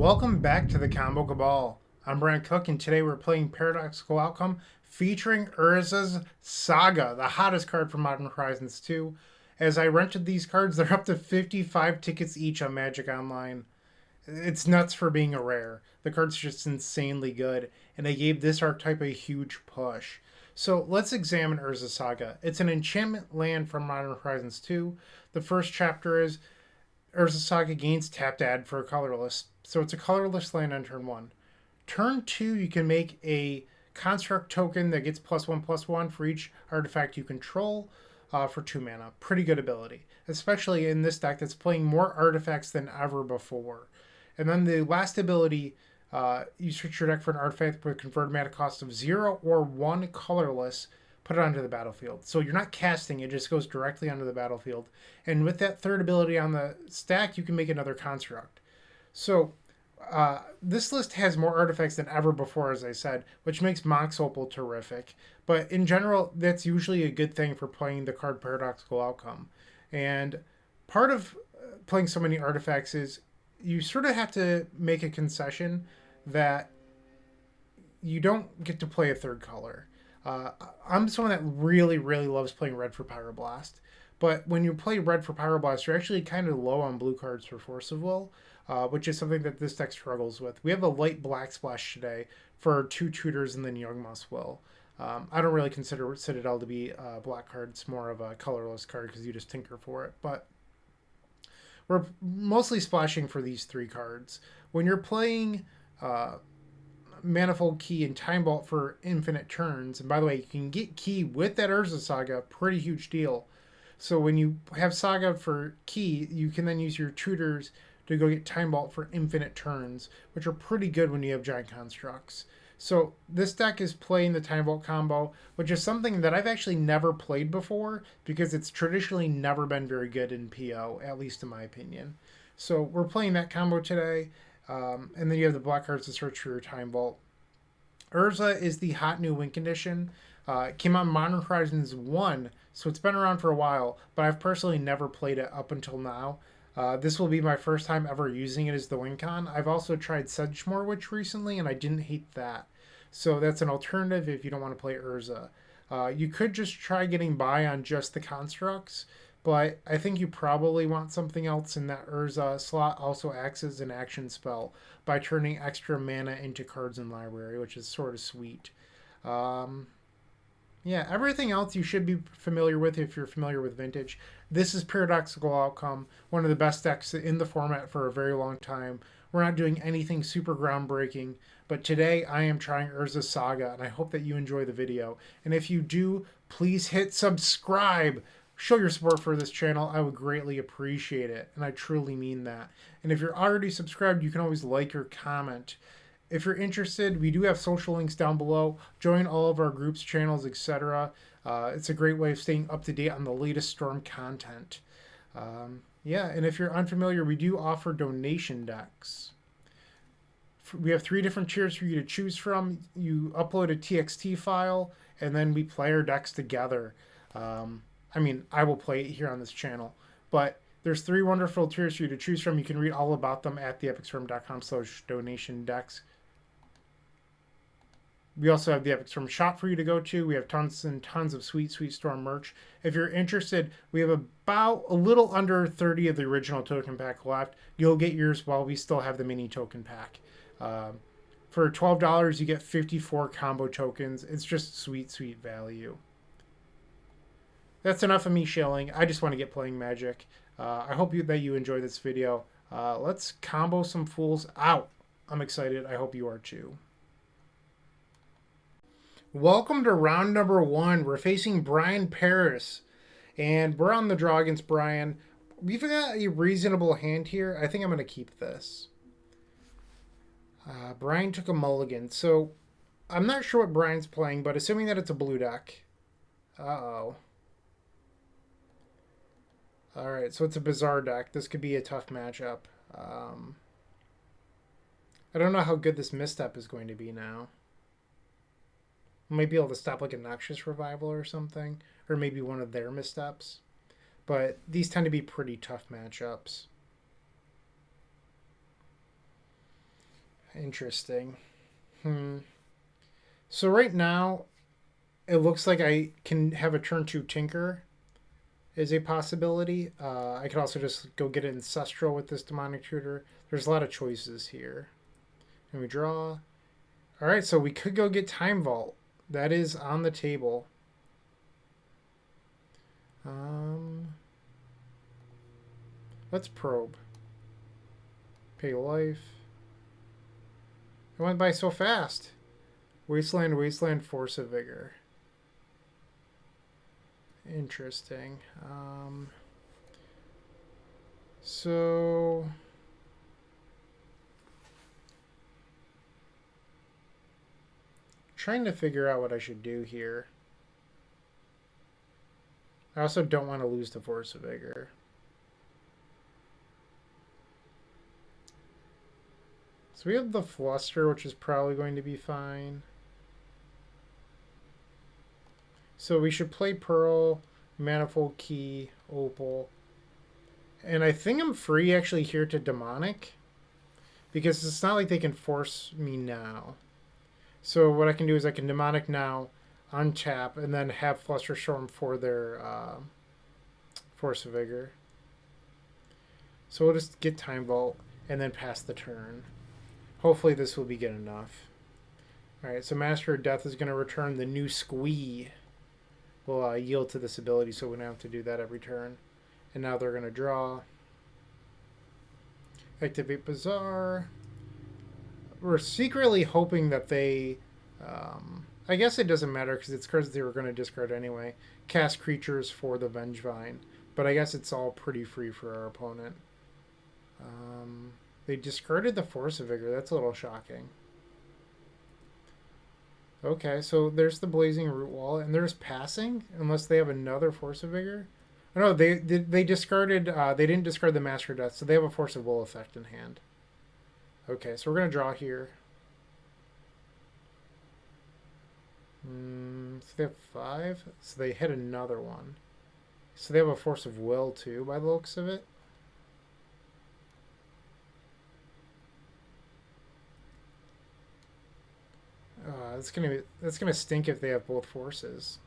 Welcome back to the Combo Cabal. I'm Bryant and today we're playing Paradoxical Outcome featuring Urza's Saga, the hottest card from Modern Horizons 2. As I rented these cards, they're up to 55 tickets each on Magic Online. It's nuts for being a rare. The card's just insanely good, and they gave this archetype a huge push. So let's examine Urza Saga. It's an enchantment land from Modern Horizons 2. The first chapter is Urza Saga gains tapped add for a colorless. So it's a colorless land on turn 1. Turn 2, you can make a construct token that gets +1/+1 for each artifact you control for 2 mana. Pretty good ability, especially in this deck that's playing more artifacts than ever before. And then the last ability, you switch your deck for an artifact with a converted mana cost of 0 or 1 colorless, put it onto the battlefield. So you're not casting, it just goes directly onto the battlefield. And with that third ability on the stack, you can make another construct. So this list has more artifacts than ever before, as I said, which makes Mox Opal terrific. But in general, that's usually a good thing for playing the card Paradoxical Outcome. And part of playing so many artifacts is you sort of have to make a concession that you don't get to play a third color. I'm someone that really, really loves playing red for Pyroblast. But when you play red for Pyroblast, you're actually kind of low on blue cards for Force of Will, which is something that this deck struggles with. We have a light black splash today for 2 Tutors and then Yawgmoth Will. I don't really consider Citadel to be a black card. It's more of a colorless card because you just tinker for it. But we're mostly splashing for these 3 cards. When you're playing Manifold Key and Time Vault for infinite turns, and by the way, you can get Key with that Urza Saga, pretty huge deal. So when you have Saga for Key, you can then use your Tutors to go get Time Vault for infinite turns, which are pretty good when you have Giant Constructs. So this deck is playing the Time Vault combo, which is something that I've actually never played before because it's traditionally never been very good in PO, at least in my opinion. So we're playing that combo today, and then you have the black cards to search for your Time Vault. Urza is the hot new win condition. It came out in Modern Horizons 1, so it's been around for a while, but I've personally never played it up until now. This will be my first time ever using it as the win con. I've also tried Sedgemoor Witch recently, and I didn't hate that. So that's an alternative if you don't want to play Urza. You could just try getting by on just the constructs, but I think you probably want something else, in that Urza slot also acts as an action spell by turning extra mana into cards in library, which is sort of sweet. Yeah, everything else you should be familiar with if you're familiar with Vintage. This is Paradoxical Outcome, one of the best decks in the format for a very long time. We're not doing anything super groundbreaking, but today I am trying Urza Saga, and I hope that you enjoy the video. And if you do, please hit subscribe. Show your support for this channel. I would greatly appreciate it, and I truly mean that. And if you're already subscribed, you can always like or comment. If you're interested, we do have social links down below. Join all of our groups, channels, etc. It's a great way of staying up to date on the latest Storm content. Yeah, and if you're unfamiliar, we do offer donation decks. We have 3 different tiers for you to choose from. You upload a TXT file, and then we play our decks together. I mean, I will play it here on this channel, but there's 3 wonderful tiers for you to choose from. You can read all about them at theepicstorm.com/donation decks. We also have the Epic Storm shop for you to go to. We have tons and tons of sweet, sweet Storm merch. If you're interested, we have about a little under 30 of the original token pack left. You'll get yours while we still have the mini token pack. For $12, you get 54 combo tokens. It's just sweet, sweet value. That's enough of me shilling. I just want to get playing Magic. I hope that you enjoy this video. Let's combo some fools out. I'm excited. I hope you are too. Welcome to round number 1. We're facing Brian Paris, and we're on the draw against Brian. We've got a reasonable hand here. I think I'm going to keep this. Brian took a mulligan, so I'm not sure what Brian's playing, but assuming that it's a blue deck. Uh-oh. Alright, so it's a bizarre deck. This could be a tough matchup. I don't know how good this misstep is going to be now. Might be able to stop like a Noxious Revival or something, or maybe one of their missteps. But these tend to be pretty tough matchups. Interesting. So right now, it looks like I can have a turn 2 Tinker is a possibility. I could also just go get Ancestral with this Demonic Tutor. There's a lot of choices here. And we draw. Alright, so we could go get Time Vault. That is on the table. Let's probe. Pay life. It went by so fast. Wasteland, Wasteland, Force of Vigor. Interesting. So... trying to figure out what I should do here. I also don't want to lose the Force of Vigor. So we have the Fluster, which is probably going to be fine. So we should play Pearl, Manifold Key, Opal. And I think I'm free actually here to Demonic. Because it's not like they can force me now. So what I can do is I can Demonic now, untap, and then have Flusterstorm for their Force of Vigor. So we'll just get Time Vault and then pass the turn. Hopefully this will be good enough. Alright, so Master of Death is going to return the new Squee. We'll yield to this ability so we don't have to do that every turn. And now they're going to draw. Activate Bazaar. We're secretly hoping that they... I guess it doesn't matter because it's cards they were going to discard anyway. Cast creatures for the Vengevine. But I guess it's all pretty free for our opponent. They discarded the Force of Vigor. That's a little shocking. Okay, so there's the Blazing Root Wall, and there's passing, unless they have another Force of Vigor. Oh, no, they discarded. They didn't discard the Master of Death, so they have a Force of Will effect in hand. Okay, so we're gonna draw here. So they have 5. So they hit another one. So they have a Force of Will too, by the looks of it. That's gonna stink if they have both forces.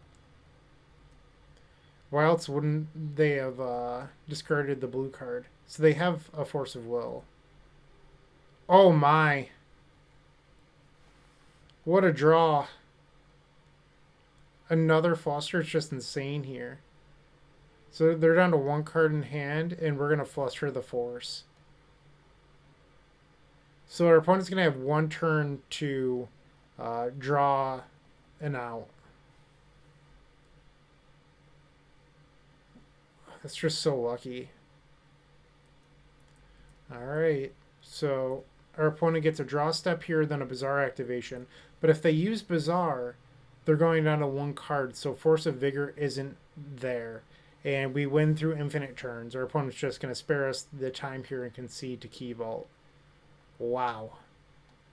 Why else wouldn't they have discarded the blue card? So they have a Force of Will. Oh my! What a draw! Another Fluster is just insane here. So they're down to 1 card in hand, and we're gonna Fluster the Force. So our opponent's gonna have 1 turn to draw an out. That's just so lucky. Alright, so our opponent gets a draw step here, then a Bazaar activation. But if they use Bazaar, they're going down to 1 card, so Force of Vigor isn't there. And we win through infinite turns. Our opponent's just going to spare us the time here and concede to Key Vault. Wow.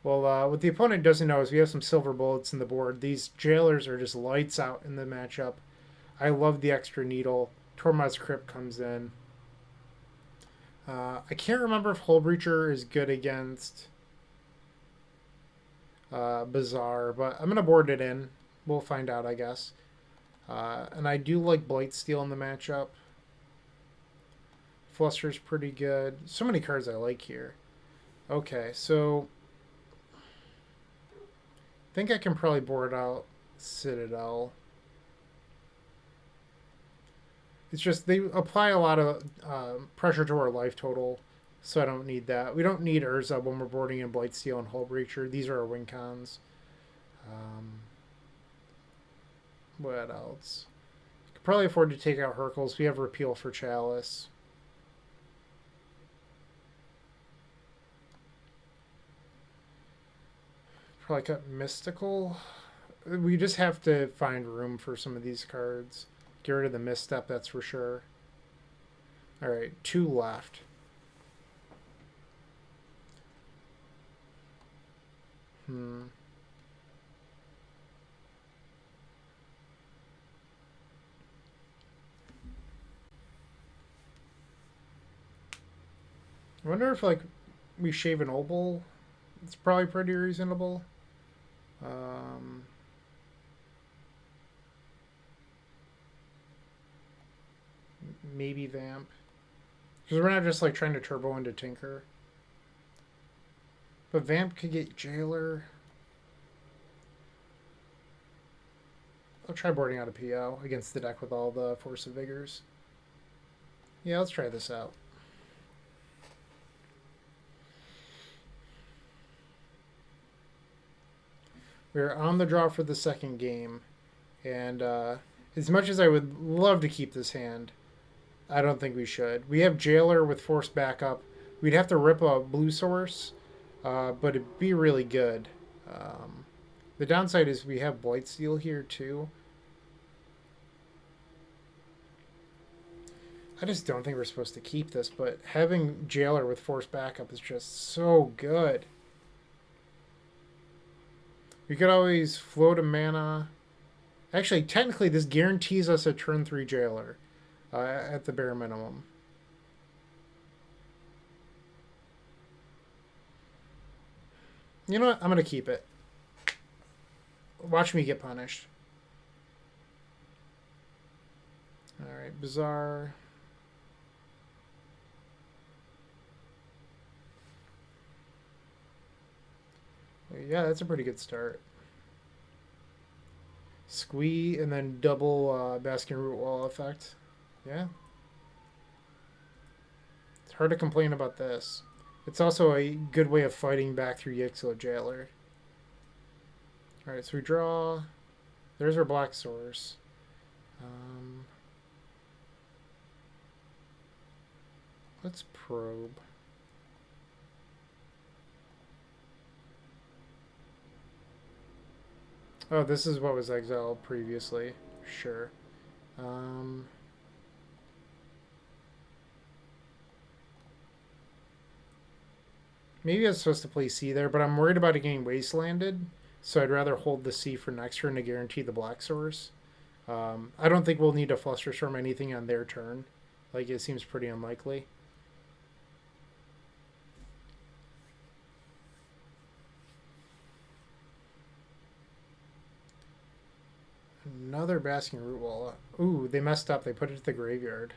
Well, what the opponent doesn't know is we have some silver bullets in the board. These jailers are just lights out in the matchup. I love the extra needle. Tormod's Crypt comes in. I can't remember if Hullbreacher is good against Bazaar, but I'm going to board it in. We'll find out, I guess. And I do like Blightsteel in the matchup. Fluster's pretty good. So many cards I like here. Okay, so I think I can probably board out Citadel. It's just they apply a lot of pressure to our life total, so I don't need that. We don't need Urza when we're boarding in Blightsteel and Hullbreacher. These are our win cons. What else? Could probably afford to take out Hercules. We have Repeal for Chalice. Probably cut Mystical. We just have to find room for some of these cards. Get rid of the Misstep, that's for sure. Alright, 2 left. I wonder if, like, we shave an Opal It's probably pretty reasonable. Um, maybe Vamp. Because we're not just like trying to turbo into Tinker. But Vamp could get Jailer. I'll try boarding out a PO against the deck with all the Force of Vigors. Yeah, let's try this out. We're on the draw for the second game. And as much as I would love to keep this hand, I don't think we should. We have Jailer with Force backup. We'd have to rip a blue source, but it'd be really good. The downside is we have Blightsteel here too. I just don't think we're supposed to keep this, but having Jailer with Force backup is just so good. We could always float a mana. Actually, technically, this guarantees us a turn 3 Jailer at the bare minimum. You know what? I'm going to keep it. Watch me get punished. Alright, Bizarre. Yeah, that's a pretty good start. Squee and then double Basking Root Wall effect. Yeah. It's hard to complain about this. It's also a good way of fighting back through Yixo Jailer. Alright, so we draw. There's our black source. Let's probe. Oh, this is what was exiled previously. Sure. Maybe I was supposed to play C there, but I'm worried about it getting wastelanded, so I'd rather hold the C for next turn to guarantee the black source. I don't think we'll need to Flusterstorm anything on their turn. Like, it seems pretty unlikely. Another Basking Root Wall. Ooh, they messed up. They put it to the graveyard.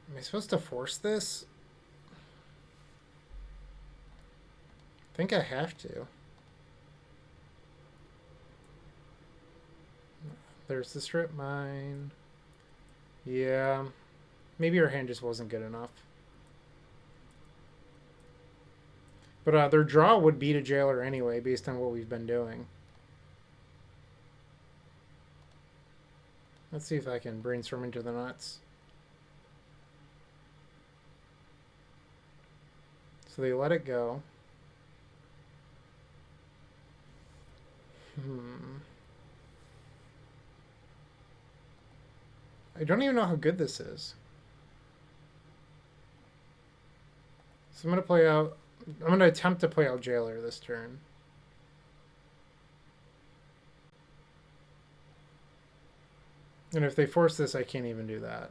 Am I supposed to force this? I think I have to. There's the Strip Mine. Yeah. Maybe our hand just wasn't good enough. But their draw would beat a Jailer anyway, based on what we've been doing. Let's see if I can brainstorm into the nuts. So they let it go. I don't even know how good this is. So I'm going to play out... I'm going to attempt to play out Jailer this turn. And if they force this, I can't even do that.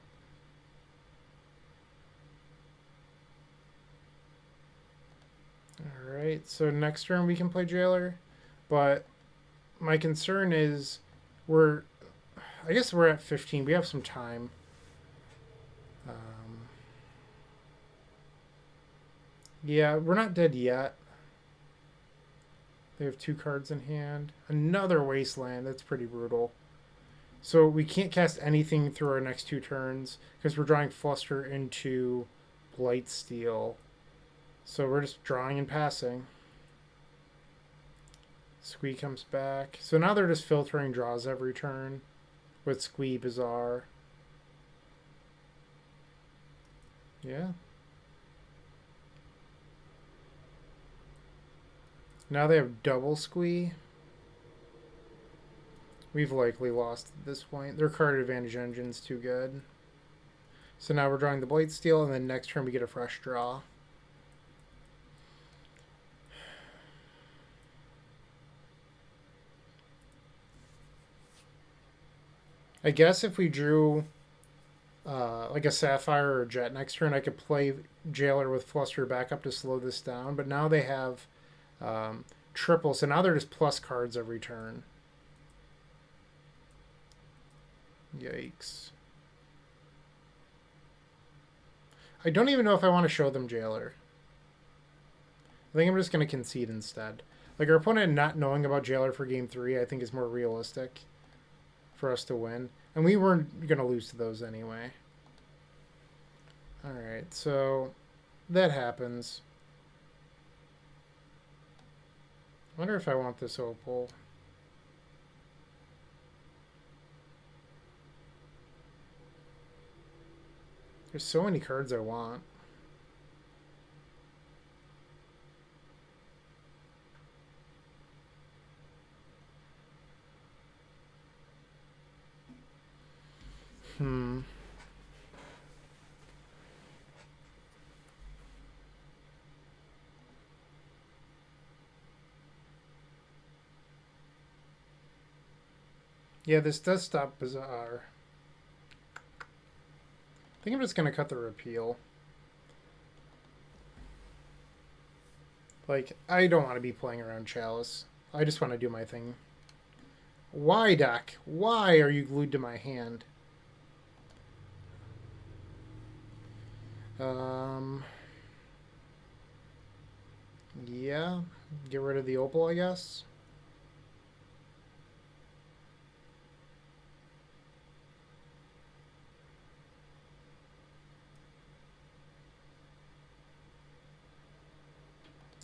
Alright, so next turn we can play Jailer. But my concern is I guess we're at 15. We have some time. Yeah, we're not dead yet. They have 2 cards in hand. Another Wasteland. That's pretty brutal. So we can't cast anything through our next 2 turns because we're drawing Fluster into Blightsteel. So we're just drawing and passing. Squee comes back. So now they're just filtering draws every turn with Squee, Bizarre. Yeah. Now they have double Squee. We've likely lost at this point. Their card advantage engine's too good. So now we're drawing the Blightsteel, and then next turn we get a fresh draw. I guess if we drew like a Sapphire or a Jet next turn, I could play Jailer with Fluster back up to slow this down. But now they have triple, so now they're just plus cards every turn. Yikes. I don't even know if I want to show them Jailer. I think I'm just going to concede instead. Like, our opponent not knowing about Jailer for game 3, I think is more realistic for us to win. And we weren't going to lose to those anyway. Alright, so that happens. I wonder if I want this opal. There's so many cards I want. Yeah, this does stop Bazaar. I think I'm just going to cut the repeal. Like, I don't want to be playing around Chalice. I just want to do my thing. Why, Doc? Why are you glued to my hand? Yeah. Get rid of the opal, I guess.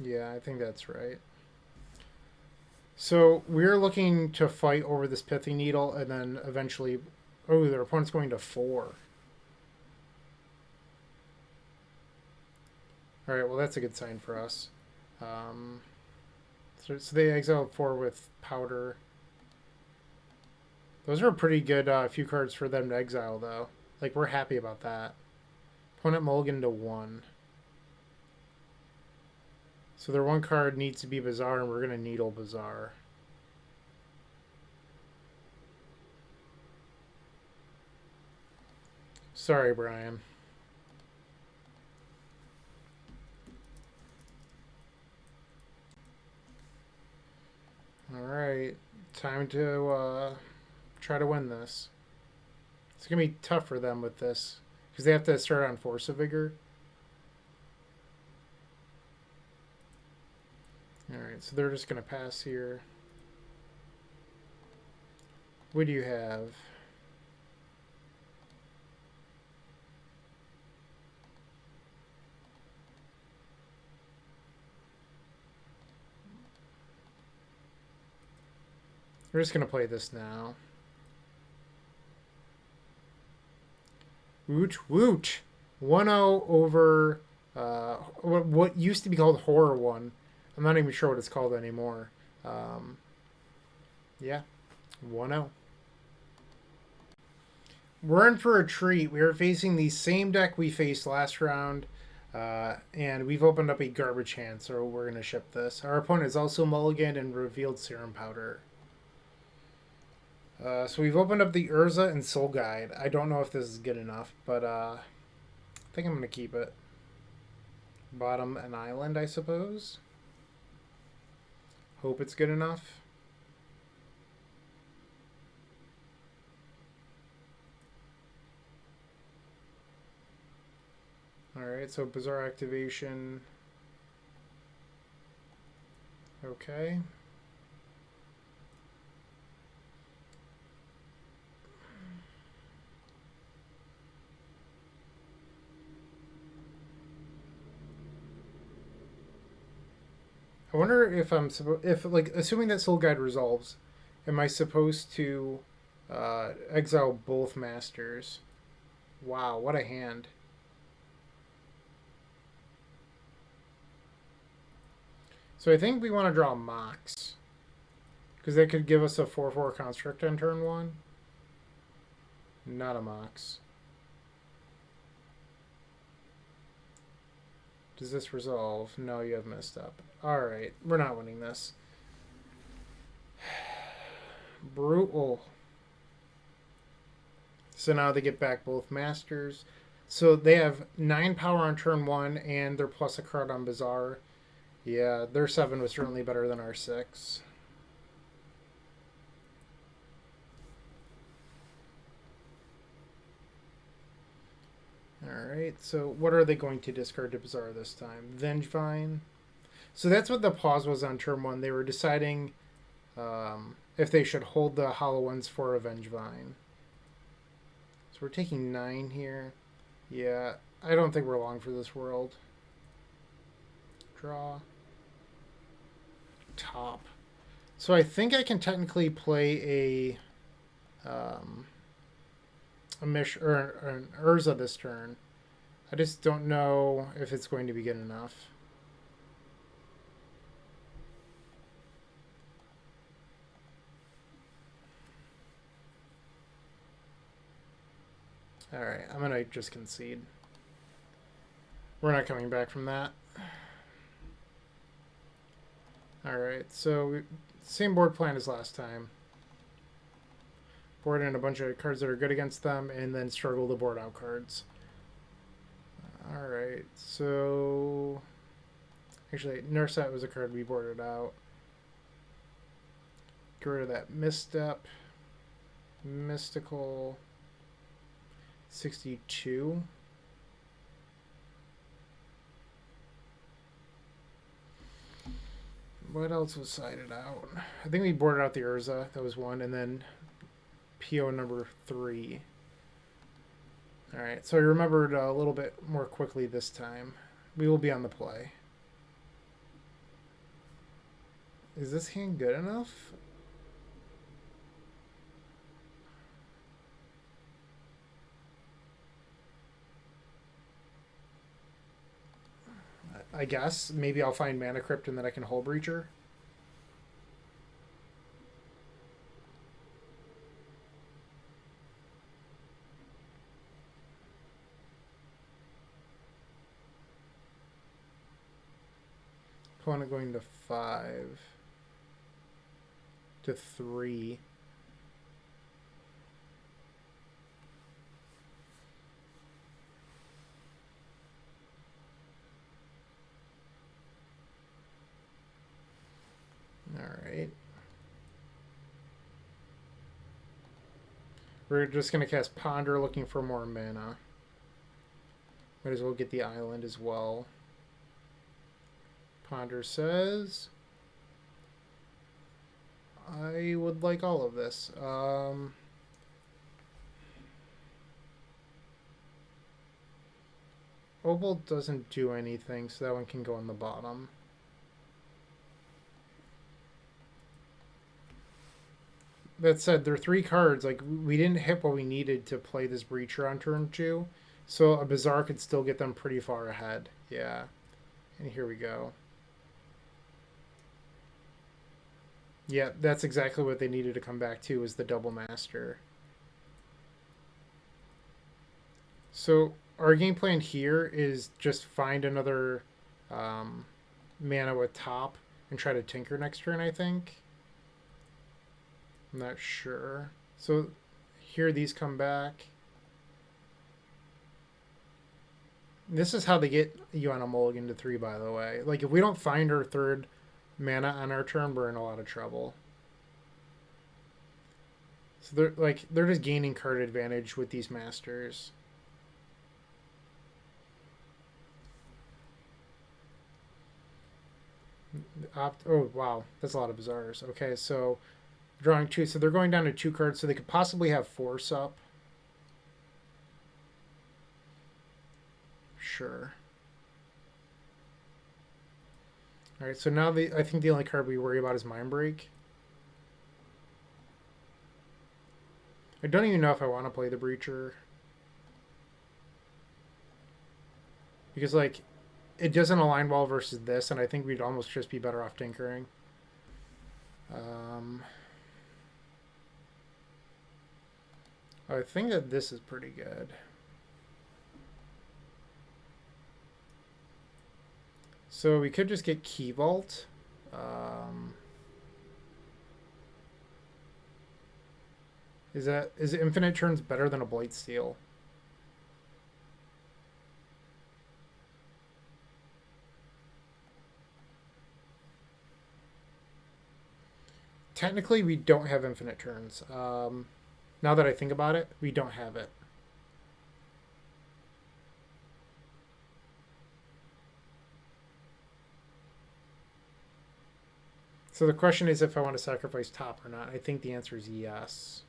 Yeah, I think that's right. So we're looking to fight over this Pithing Needle and then eventually... Oh, their opponent's going to 4. Alright, well that's a good sign for us. So they exiled 4 with Powder. Those are a pretty good few cards for them to exile, though. Like, we're happy about that. Opponent mulligan to 1. So their one card needs to be Bazaar, and we're going to Needle Bazaar. Sorry, Brian. Alright. Time to try to win this. It's going to be tough for them with this, because they have to start on Force of Vigor. Alright, so they're just going to pass here. What do you have? We're just going to play this now. Woot woot! 1-0 over what used to be called Horror 1. I'm not even sure what it's called anymore. Yeah, 1-0. We're in for a treat. We are facing the same deck we faced last round, and we've opened up a garbage hand, so we're going to ship this. Our opponent is also mulliganed and revealed Serum Powder. So we've opened up the Urza and Soul Guide. I don't know if this is good enough, but I think I'm going to keep it. Bottom an island, I suppose. Hope it's good enough. Alright, so Bazaar activation. Okay. I wonder if like, assuming that Soul Guide resolves, am I supposed to exile both masters? Wow, what a hand. So I think we want to draw Mox, because that could give us a 4/4 construct on turn 1. Not a Mox. Does this resolve? No, you have messed up. Alright, we're not winning this. Brutal. So now they get back both masters. So they have 9 power on turn 1, and they're plus a card on Bazaar. Yeah, their 7 was certainly better than our 6. Alright, so what are they going to discard to Bazaar this time? Vengevine. So that's what the pause was on turn 1. They were deciding if they should hold the Hollow Ones for a Vengevine. So we're taking 9 here. Yeah, I don't think we're long for this world. Draw. Top. So I think I can technically play a Mish or an Urza this turn. I just don't know if it's going to be good enough. Alright, I'm gonna just concede. We're not coming back from that. Alright, so same board plan as last time. Board in a bunch of cards that are good against them, and then struggle to board out cards. Alright, so... Actually, Nurset was a card we boarded out. Get rid of that Misstep. Mystical... 62. What else was sided out? I think we boarded out the Urza. That was 1. And then PO number 3. Alright, so I remembered a little bit more quickly this time. We will be on the play. Is this hand good enough? I guess. Maybe I'll find Mana Crypt and then I can Hull Breacher. Opponent going to 5. To 3. Alright. We're just going to cast Ponder looking for more mana. Might as well get the island as well. Ponder says... I would like all of this. Opal doesn't do anything, so that one can go on the bottom. That said, there are 3 cards. Like, we didn't hit what we needed to play this Breacher on turn 2. So a Bazaar could still get them pretty far ahead. Yeah. And here we go. Yeah, that's exactly what they needed to come back to, was the double master. So our game plan here is just find another mana with top and try to tinker next turn, I think. I'm not sure. So here these come back. This is how they get you on a mulligan to 3, by the way. Like, if we don't find our 3rd mana on our turn, we're in a lot of trouble. So they're just gaining card advantage with these masters. Oh wow, that's a lot of Bazaars. Okay, so drawing 2, so they're going down to 2 cards, so they could possibly have Force up. Sure. Alright, so now I think the only card we worry about is Mind Break. I don't even know if I want to play the Breacher. Because, like, it doesn't align well versus this, and I think we'd almost just be better off tinkering. I think that this is pretty good. So we could just get Key Vault. Is infinite turns better than a Blightsteel? Technically, we don't have infinite turns. Now that I think about it, we don't have it. So the question is if I want to sacrifice top or not. I think the answer is yes.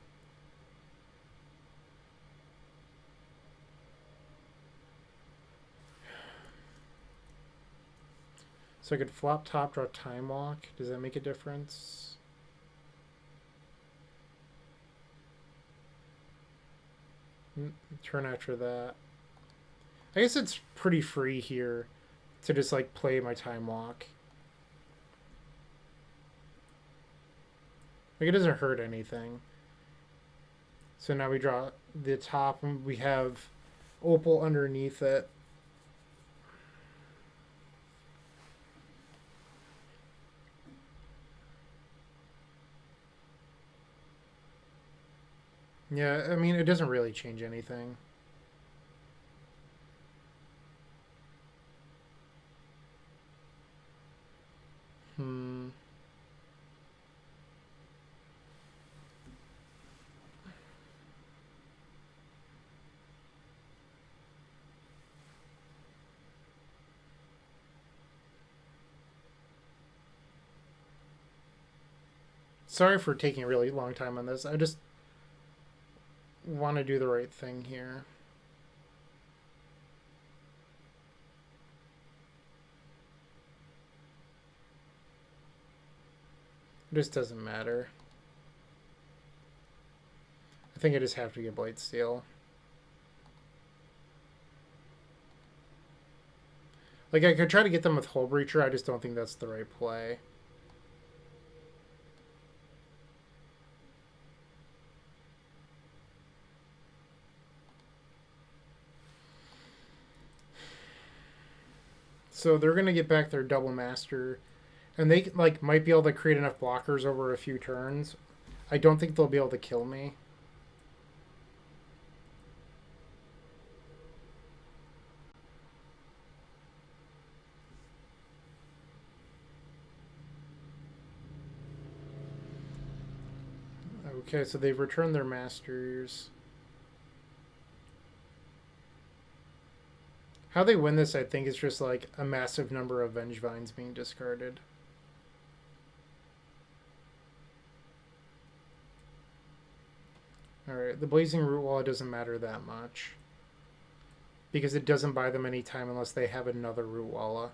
So I could flop top, draw Time Walk. Does that make a difference? Turn after that. I guess it's pretty free here to just like play my Time Walk. Like, it doesn't hurt anything. So now we draw the top and we have Opal underneath it. Yeah, I mean, it doesn't really change anything. Hmm. Sorry for taking a really long time on this. I just want to do the right thing here. It just doesn't matter. I think I just have to get Blightsteel. Like, I could try to get them with Hull Breacher, I just don't think that's the right play. So they're going to get back their Double Master, and they like might be able to create enough blockers over a few turns. I don't think they'll be able to kill me. Okay, so they've returned their masters. How they win this, I think, is just like a massive number of Vengevines being discarded. Alright, the Blazing Root Wall doesn't matter that much, because it doesn't buy them any time unless they have another Root Walla.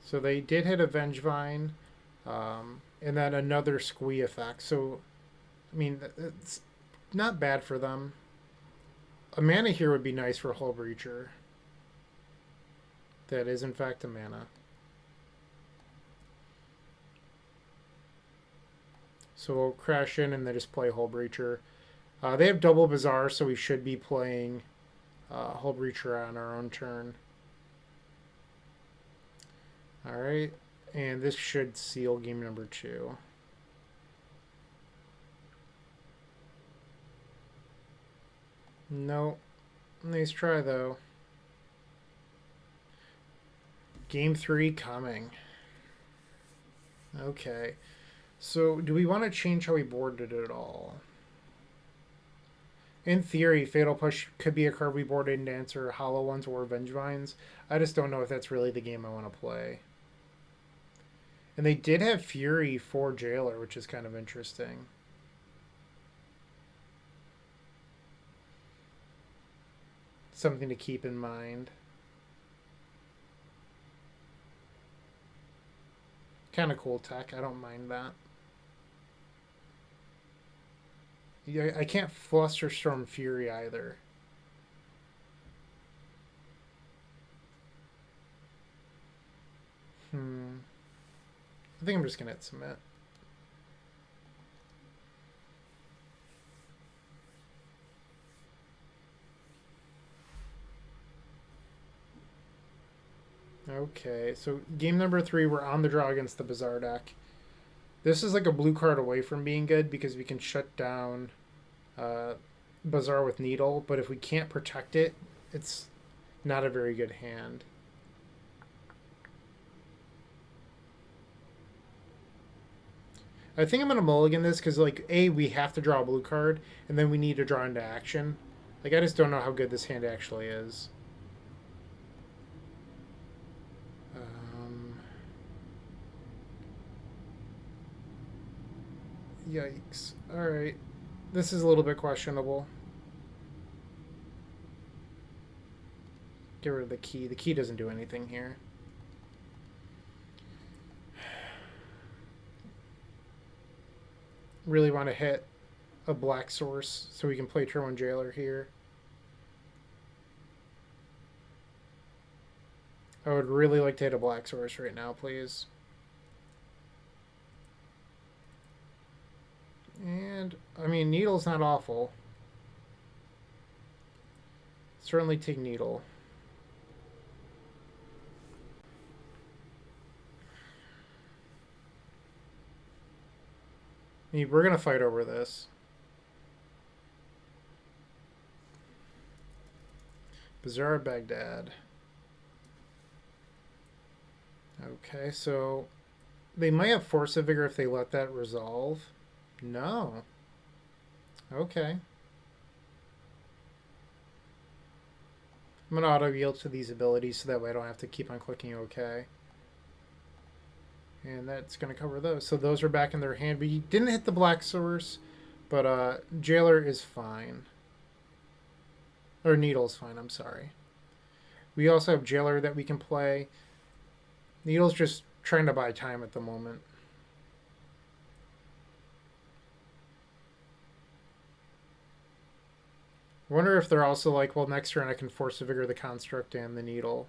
So they did hit a Vengevine, and then another Squee effect. So, I mean, it's not bad for them. A mana here would be nice for Hull Breacher. That is, in fact, a mana. So we'll crash in and then just play Hull Breacher. They have double Bazaar, so we should be playing Hull Breacher on our own turn. Alright, and this should seal game number 2. Nope. Nice try, though. Game 3 coming. Okay. So, do we want to change how we boarded it at all? In theory, Fatal Push could be a card we boarded and answer Hollow Ones or Vengevines. I just don't know if that's really the game I want to play. And they did have Fury for Jailer, which is kind of interesting. Something to keep in mind. Kind of cool tech. I don't mind that. Yeah, I can't Flusterstorm Fury either. I think I'm just going to hit submit. Okay, so game number 3, we're on the draw against the Bazaar deck. This is like a blue card away from being good because we can shut down Bazaar with Needle, but if we can't protect it, it's not a very good hand. I think I'm going to mulligan this because, like, A, we have to draw a blue card, and then we need to draw into action. Like, I just don't know how good this hand actually is. Yikes. Alright. This is a little bit questionable. Get rid of the key. The key doesn't do anything here. Really want to hit a black source so we can play turn 1 Jailer here. I would really like to hit a black source right now, please. And, I mean, Needle's not awful. Certainly take Needle. We're going to fight over this. Bazaar Baghdad. Okay, so they might have Force of Vigor if they let that resolve. No. Okay. I'm going to auto-yield to these abilities so that way I don't have to keep on clicking OK. And that's going to cover those. So those are back in their hand. We didn't hit the black source, but Jailer is fine. Or Needle's fine, I'm sorry. We also have Jailer that we can play. Needle's just trying to buy time at the moment. I wonder if they're also like, well, next turn I can Force of Vigor the Construct and the Needle.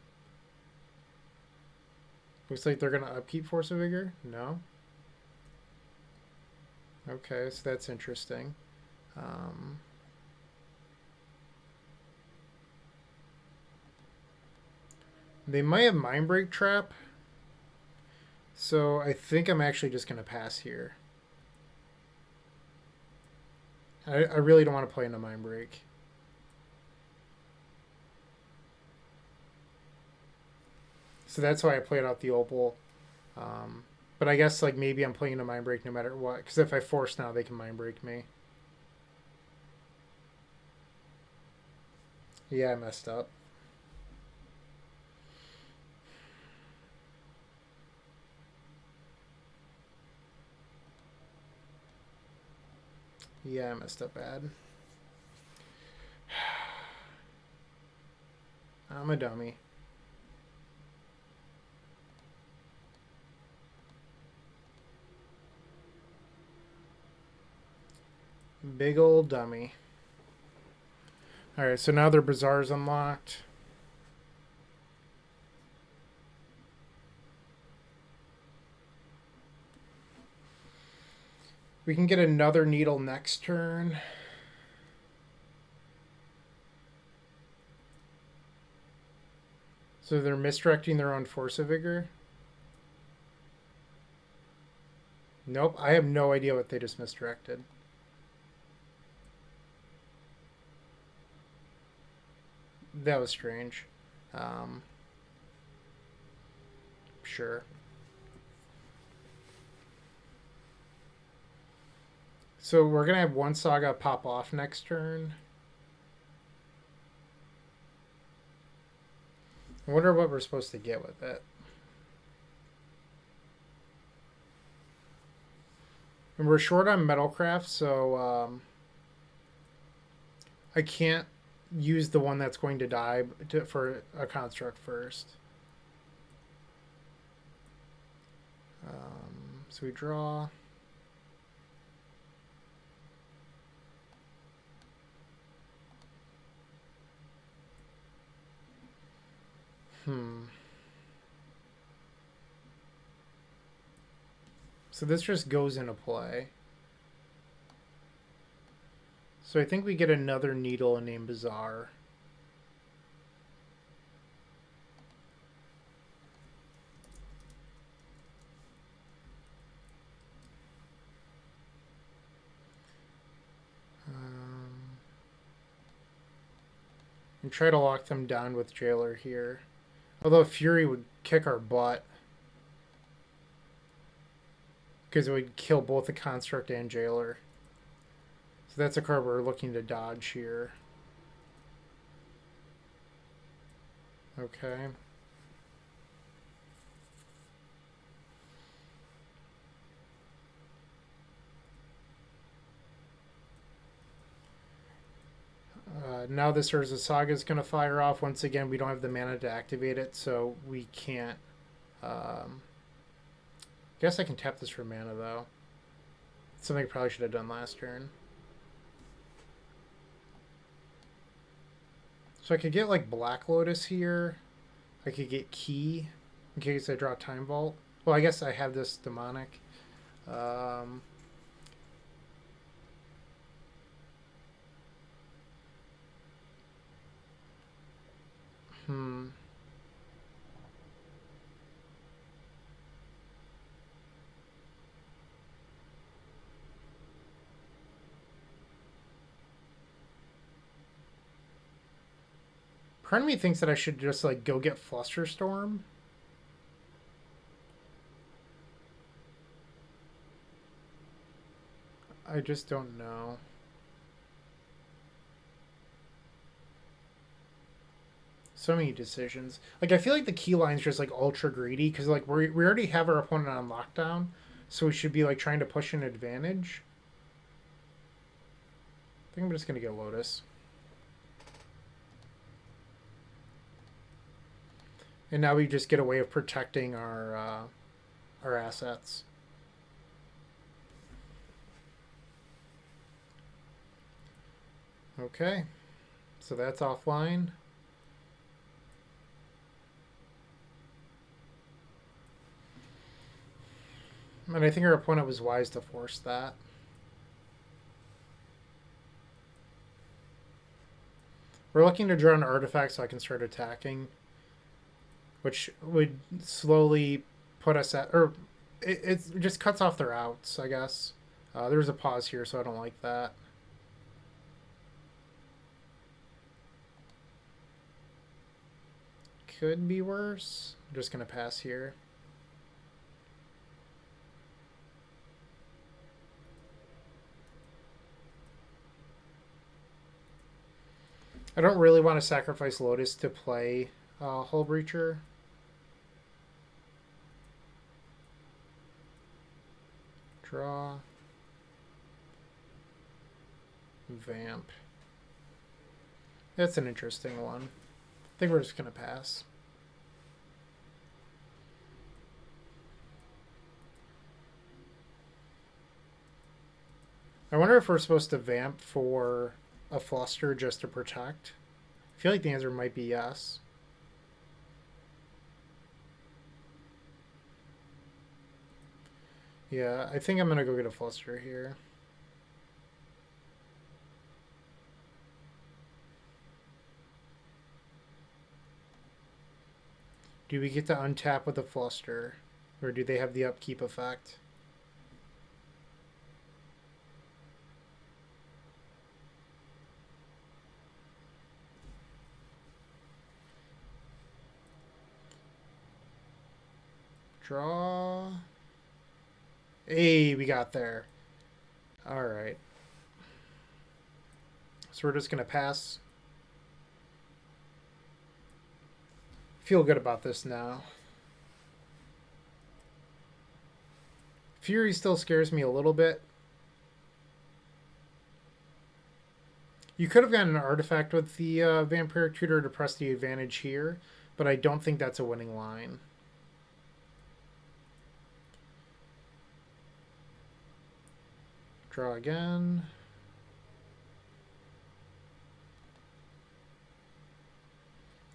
Looks like they're going to upkeep Force of Vigor? No? Okay, so that's interesting. They might have Mindbreak Trap. So I think I'm actually just going to pass here. I really don't want to play into Mindbreak. So that's why I played out the Opal. But I guess like maybe I'm playing a Mindbreak no matter what. Because if I force now, they can Mindbreak me. Yeah, I messed up. Yeah, I messed up bad. I'm a dummy. Big old dummy. Alright, so now their Bazaar's unlocked. We can get another Needle next turn. So they're misdirecting their own Force of Vigor. Nope, I have no idea what they just misdirected. That was strange. Sure. So we're going to have one Saga pop off next turn. I wonder what we're supposed to get with it. And we're short on Metalcraft, so I can't use the one that's going to die for a construct first. So we draw. So this just goes into play. So I think we get another Needle named Bazaar. And try to lock them down with Jailer here. Although Fury would kick our butt. Because it would kill both the Construct and Jailer. So that's a card we're looking to dodge here. Okay. Now this Urza Saga is going to fire off. Once again, we don't have the mana to activate it, so we can't... guess I can tap this for mana, though. Something I probably should have done last turn. So I could get, like, Black Lotus here. I could get Key, in case I draw Time Vault. Well, I guess I have this Demonic. Part of me thinks that I should just, like, go get Flusterstorm. I just don't know. So many decisions. Like, I feel like the key line's just, like, ultra greedy, because, like, we already have our opponent on lockdown, so we should be, like, trying to push an advantage. I think I'm just going to get Lotus. And now we just get a way of protecting our assets. Okay, so that's offline. And I think our opponent was wise to force that. We're looking to draw an artifact so I can start attacking, which would slowly put us at... Or it just cuts off their outs, I guess. There's a pause here, so I don't like that. Could be worse. I'm just going to pass here. I don't really want to sacrifice Lotus to play Hull Breacher. Draw. Vamp. That's an interesting one. I think we're just going to pass. I wonder if we're supposed to vamp for a Fluster just to protect. I feel like the answer might be yes. Yeah, I think I'm going to go get a Fluster here. Do we get to untap with a Fluster? Or do they have the upkeep effect? Draw. Hey, we got there. Alright. So we're just going to pass. Feel good about this now. Fury still scares me a little bit. You could have gotten an artifact with the Vampiric Tutor to press the advantage here, but I don't think that's a winning line. Draw again.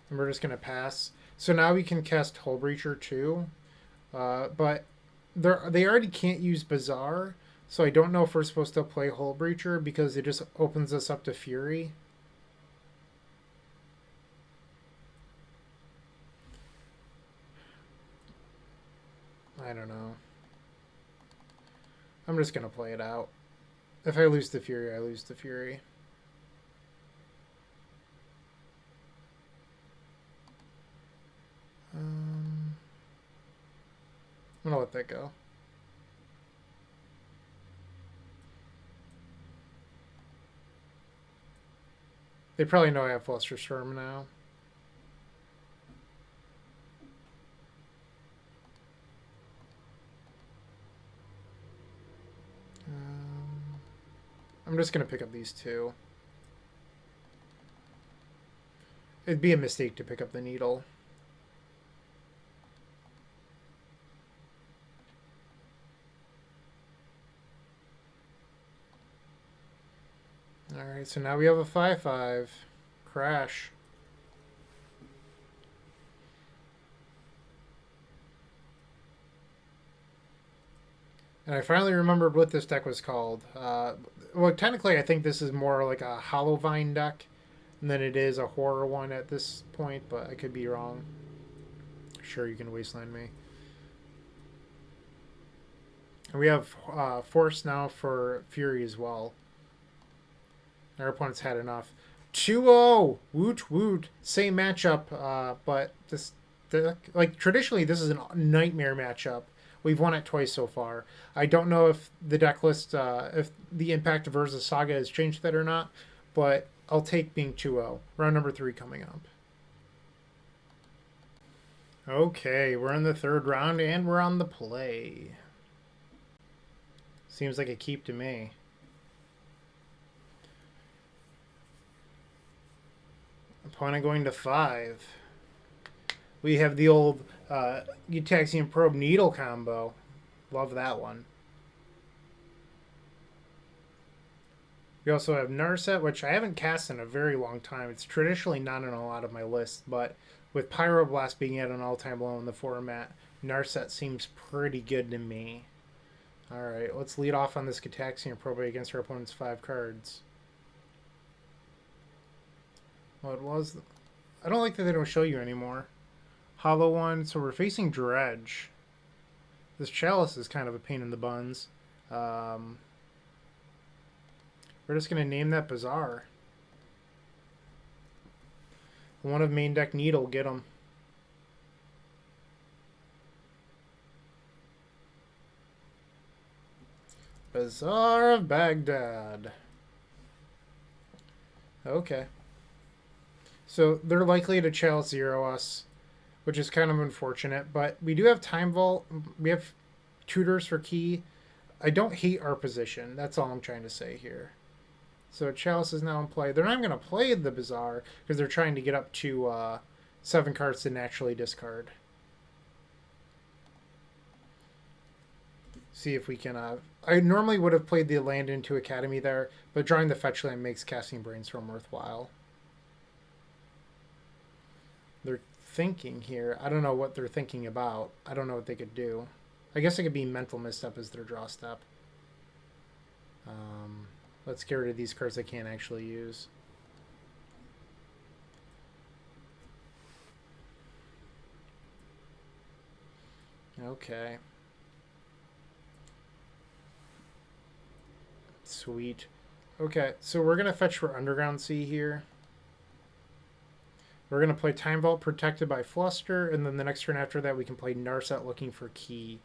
And we're just going to pass. So now we can cast Hull Breacher too. But they already can't use Bazaar. So I don't know if we're supposed to play Hull Breacher because it just opens us up to Fury. I don't know. I'm just going to play it out. If I lose the Fury, I lose the Fury. I'm gonna let that go. They probably know I have Flusterstorm now. I'm just going to pick up these two. It'd be a mistake to pick up the needle. Alright, so now we have a 5/5. Crash. And I finally remembered what this deck was called. Well, technically, I think this is more like a Hollowvine deck than it is a horror one at this point, but I could be wrong. Sure, you can wasteland me. And we have Force now for Fury as well. Our opponent's had enough. 2-0! Woot woot. Same matchup, but this deck, like, traditionally, this is a nightmare matchup. We've won it twice so far. I don't know if the deck list, if the impact of Urza Saga has changed that or not, but I'll take being 2-0. Round number 3 coming up. Okay, we're in the third round and we're on the play. Seems like a keep to me. Opponent going to 5. We have the old Utaxian Probe Needle combo. Love that one. We also have Narset, which I haven't cast in a very long time. It's traditionally not in a lot of my lists, but with Pyroblast being at an all-time low in the format, Narset seems pretty good to me. Alright, let's lead off on this Utaxian Probe against our opponent's 5 cards. Well, it was... I don't like that they don't show you anymore. Hollow one, so we're facing Dredge. This Chalice is kind of a pain in the buns. We're just going to name that Bazaar. One of main deck Needle, get him. Bazaar of Baghdad. Okay. So they're likely to Chalice 0 us, which is kind of unfortunate, but we do have Time Vault. We have Tutors for Key. I don't hate our position. That's all I'm trying to say here. So Chalice is now in play. They're not going to play the Bazaar because they're trying to get up to 7 cards to naturally discard. See if we can... I normally would have played the land into Academy there, but drawing the fetch land makes casting Brainstorm worthwhile. They're thinking here. I don't know what they're thinking about. I don't know what they could do. I guess it could be Mental Misstep as their draw step. Let's get rid of these cards I can't actually use. Okay. Sweet. Okay, so we're going to fetch for Underground Sea here. We're going to play Time Vault protected by Fluster, and then the next turn after that we can play Narset looking for Key.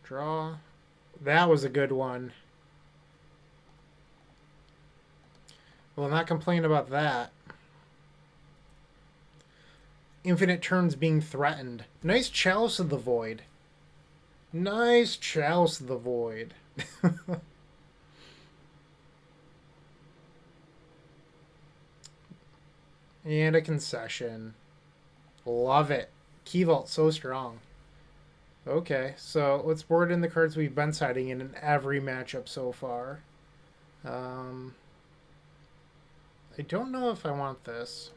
Draw. That was a good one. Well, I'm not complaining about that. Infinite turns being threatened. Nice Chalice of the Void. Nice Chalice of the Void. And a concession. Love it. Key Vault so strong. Okay, so let's board in the cards we've been siding in every matchup so far. I don't know if I want this.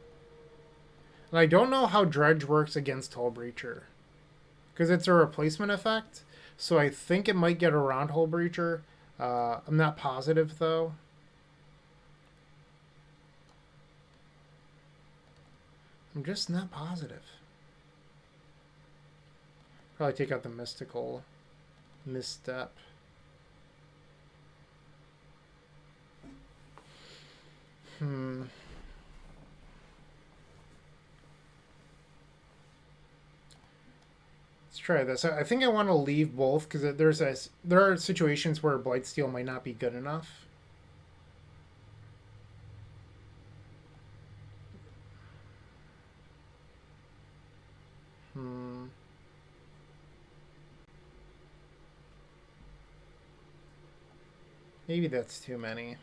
And I don't know how Dredge works against Hull Breacher. Because it's a replacement effect. So I think it might get around Hull Breacher. I'm not positive, though. I'm just not positive. Probably take out the Mystical Misstep. try this. I think I want to leave both because there are situations where Blightsteel might not be good enough. Maybe that's too many.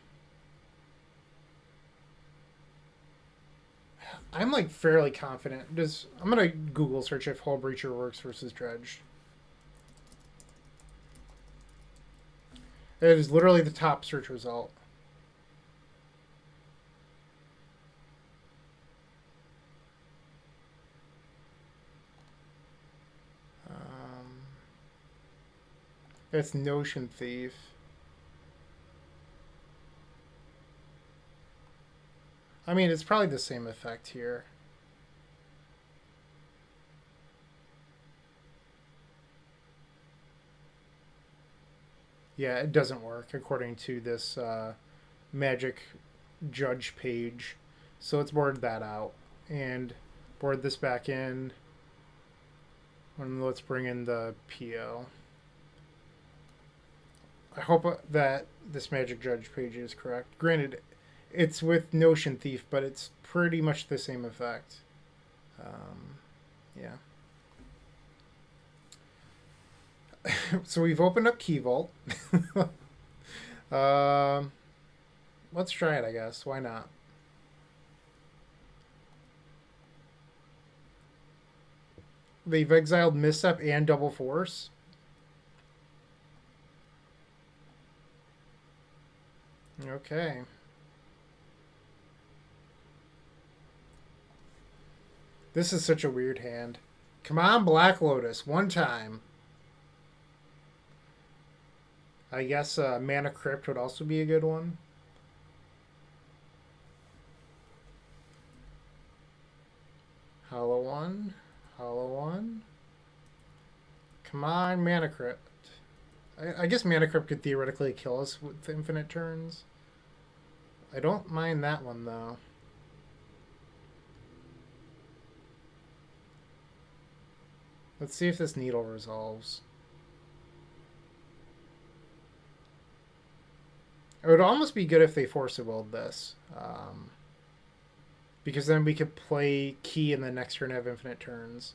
I'm like fairly confident. I'm gonna Google search if Hull Breacher works versus Dredged. It is literally the top search result. That's Notion Thief. I mean, it's probably the same effect here. Yeah, it doesn't work according to this magic judge page. So let's board that out and board this back in. And let's bring in the PO. I hope that this magic judge page is correct. Granted, it's with Notion Thief, but it's pretty much the same effect. Yeah. So we've opened up Key Vault. Let's try it, I guess. Why not? They've exiled Misstep and Double Force. Okay. This is such a weird hand. Come on, Black Lotus. One time. I guess Mana Crypt would also be a good one. Hollow one. Hollow one. Come on, Mana Crypt. I guess Mana Crypt could theoretically kill us with infinite turns. I don't mind that one, though. Let's see if this needle resolves. It would almost be good if they force a willed this. Because then we could play Key in the next turn and have infinite turns.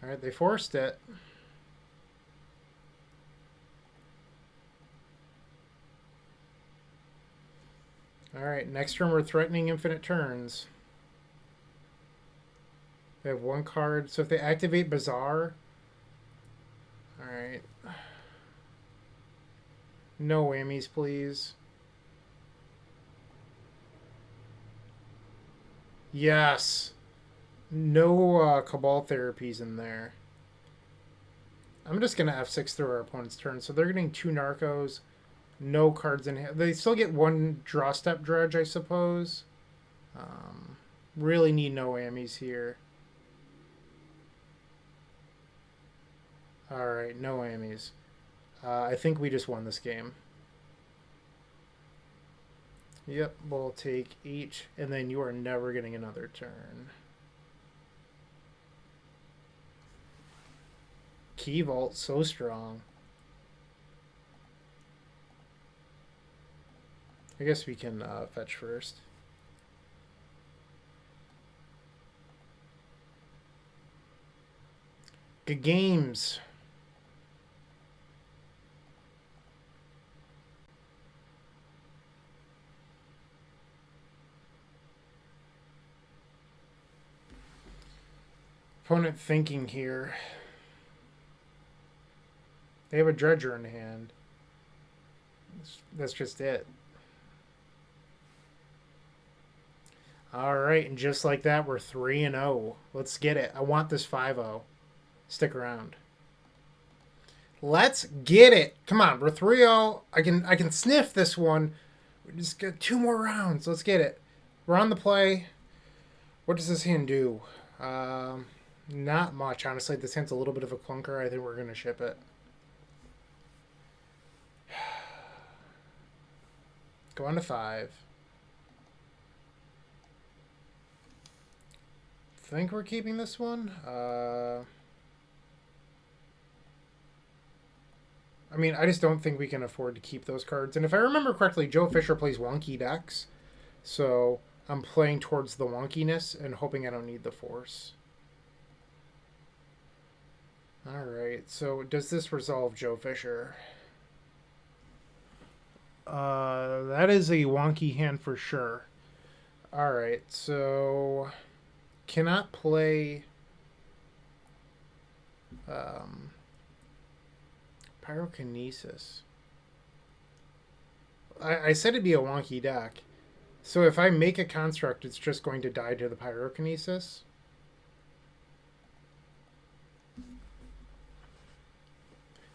Alright, they forced it. Alright, next turn we're threatening infinite turns. They have one card, so if they activate Bazaar... Alright. No whammies, please. Yes! No Cabal therapies in there. I'm just going to F6 through our opponent's turn. So they're getting 2 Narcos. No cards in hand. They still get 1 draw step dredge, I suppose. Really need no whammies here. Alright, no whammies. I think we just won this game. Yep, we'll take 8, and then you are never getting another turn. Key Vault, so strong. I guess we can fetch first. Good games. Opponent thinking here. They have a dredger in hand. That's just it. Alright, and just like that, we're 3-0. Let's get it. I want this 5-0. Stick around. Let's get it. Come on, we're 3-0. I can sniff this one. We just got 2 more rounds. Let's get it. We're on the play. What does this hand do? Not much, honestly. This hand's a little bit of a clunker. I think we're going to ship it. Go on to 5. Think we're keeping this one? I mean, I just don't think we can afford to keep those cards. And if I remember correctly, Joe Fisher plays wonky decks. So I'm playing towards the wonkiness and hoping I don't need the force. Alright, so does this resolve Joe Fisher? That is a wonky hand for sure. Alright, so cannot play Pyrokinesis. I said it'd be a wonky deck. So if I make a construct, it's just going to die to the Pyrokinesis.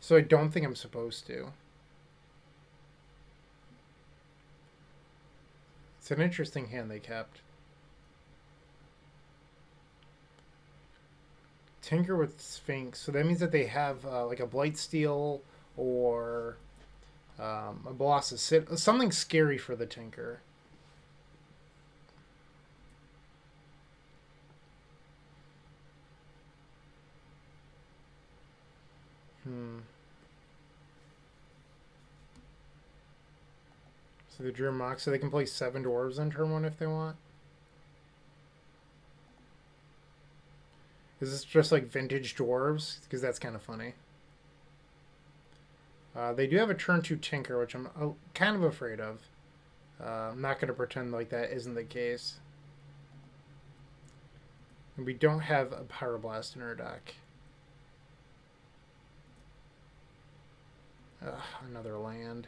So I don't think I'm supposed to. It's an interesting hand they kept. Tinker with Sphinx. So that means that they have like a Blightsteel or a Colossus. Something scary for the Tinker. So they drew a Mox, so they can play 7 Dwarves in turn 1 if they want. Is this just like vintage Dwarves? Because that's kind of funny. They do have a turn 2 Tinker, which I'm kind of afraid of. I'm not going to pretend like that isn't the case. And we don't have a Pyroblast in our deck. Another land.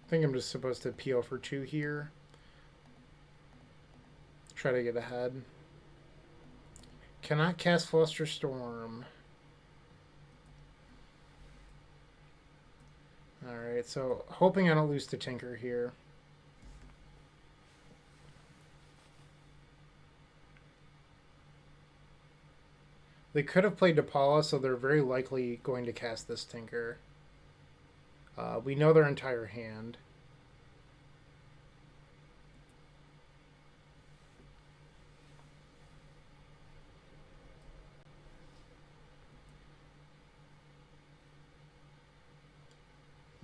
I think I'm just supposed to PO for 2 here. Try to get ahead. Cannot cast Flusterstorm. Alright, so hoping I don't lose to Tinker here. They could have played Depala, so they're very likely going to cast this Tinker. We know their entire hand.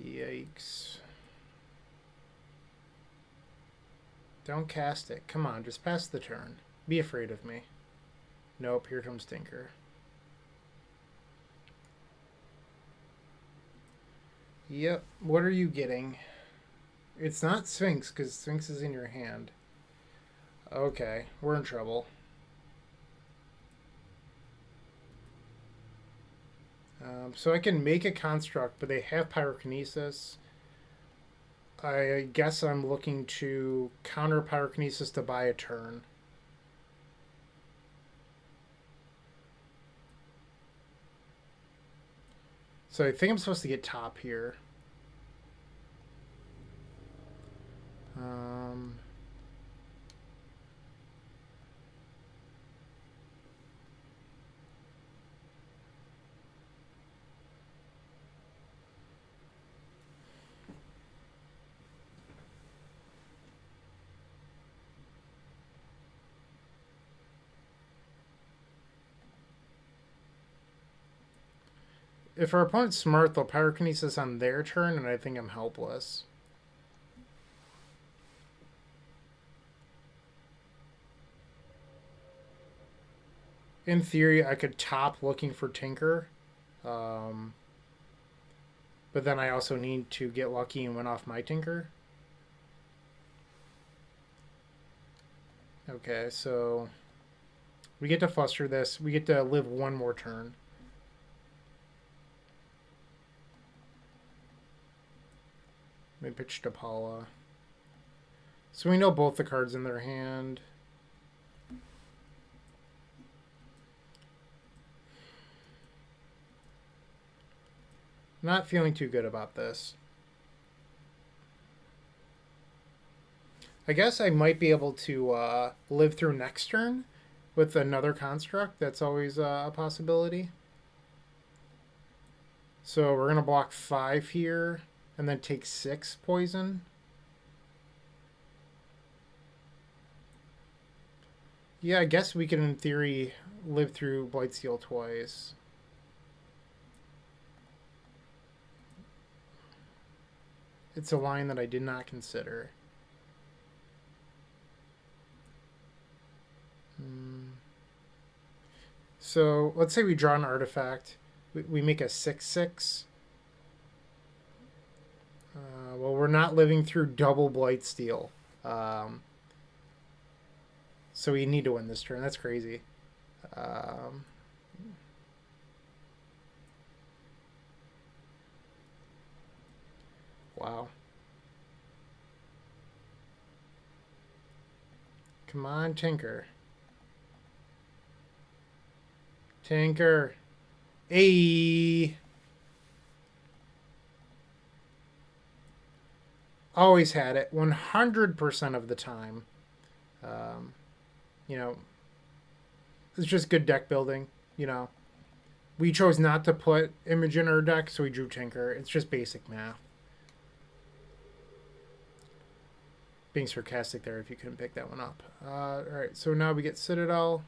Yikes. Don't cast it. Come on, just pass the turn. Be afraid of me. Nope, here comes Tinker. Yep, what are you getting? It's not Sphinx, because Sphinx is in your hand. Okay, we're in trouble. So I can make a construct, but they have Pyrokinesis. I guess I'm looking to counter Pyrokinesis to buy a turn. So I think I'm supposed to get top here. If our opponent's smart, they'll Pyrokinesis on their turn, and I think I'm helpless. In theory, I could top looking for Tinker. But then I also need to get lucky and win off my Tinker. Okay, so we get to fluster this. We get to live one more turn. They pitched to Paula. So we know both the cards in their hand. Not feeling too good about this. I guess I might be able to live through next turn with another construct. That's always a possibility. So we're going to block 5 here and then take 6 poison. Yeah, I guess we can, in theory, live through Blightsteel twice. It's a line that I did not consider. So let's say we draw an artifact. We make a 6/6. Well, we're not living through double Blightsteel. So we need to win this turn. That's crazy. Wow. Come on, Tinker. Tinker. Ayy. Always had it. 100% of the time. You know, it's just good deck building. You know, we chose not to put Image in our deck, so we drew Tinker. It's just basic math. Being sarcastic there if you couldn't pick that one up. Alright, so now we get Citadel.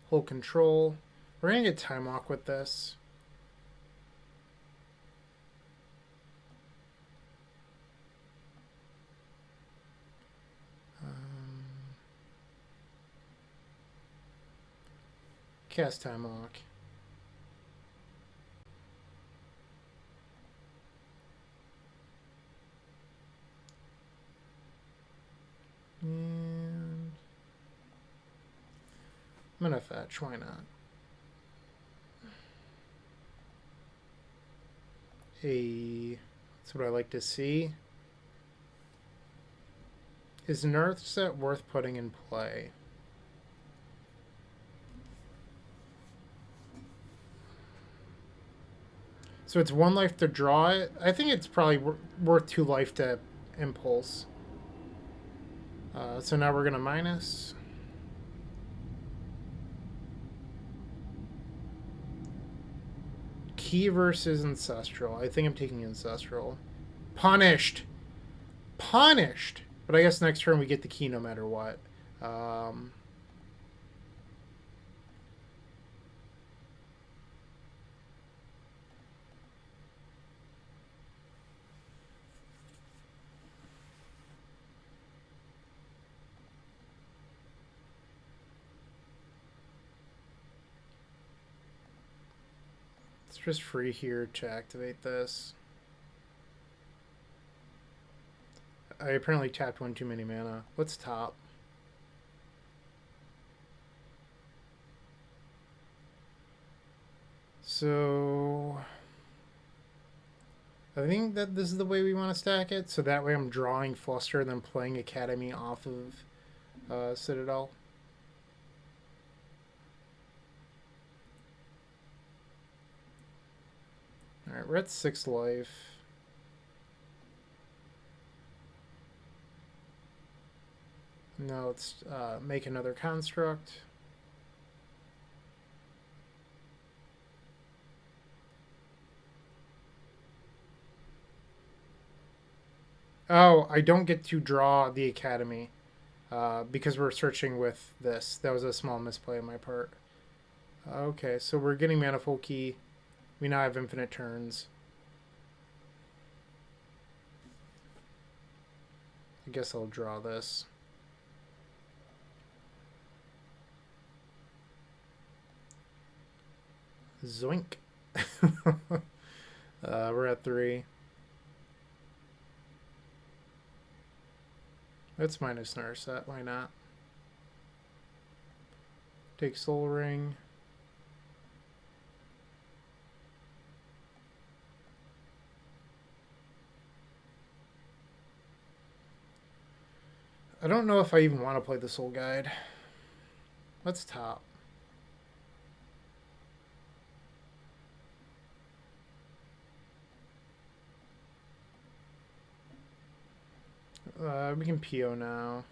Hold control. We're going to get Time Walk with this. Cast Time Walk. And I'm gonna fetch, why not? That's what I like to see. Is an Earth set worth putting in play? So it's 1 life to draw it. I think it's probably worth 2 life to impulse. So now we're going to minus. Key versus Ancestral. I think I'm taking Ancestral. Punished! Punished! But I guess next turn we get the key no matter what. It's just free here to activate this. I apparently tapped 1 too many mana. Let's top. So I think that this is the way we want to stack it. So that way I'm drawing Fluster and then playing Academy off of Citadel. Alright, we're at 6 life. Now let's make another construct. Oh, I don't get to draw the Academy because we're searching with this. That was a small misplay on my part. Okay, so we're getting Manifold Key. We now have infinite turns. I guess I'll draw this. Zoink. We're at 3. Let's minus Narset. Why not? Take Soul Ring. I don't know if I even want to play the Soul Guide. Let's top. We can PO now.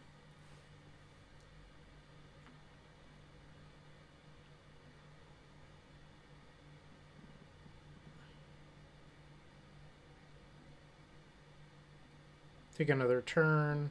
Take another turn.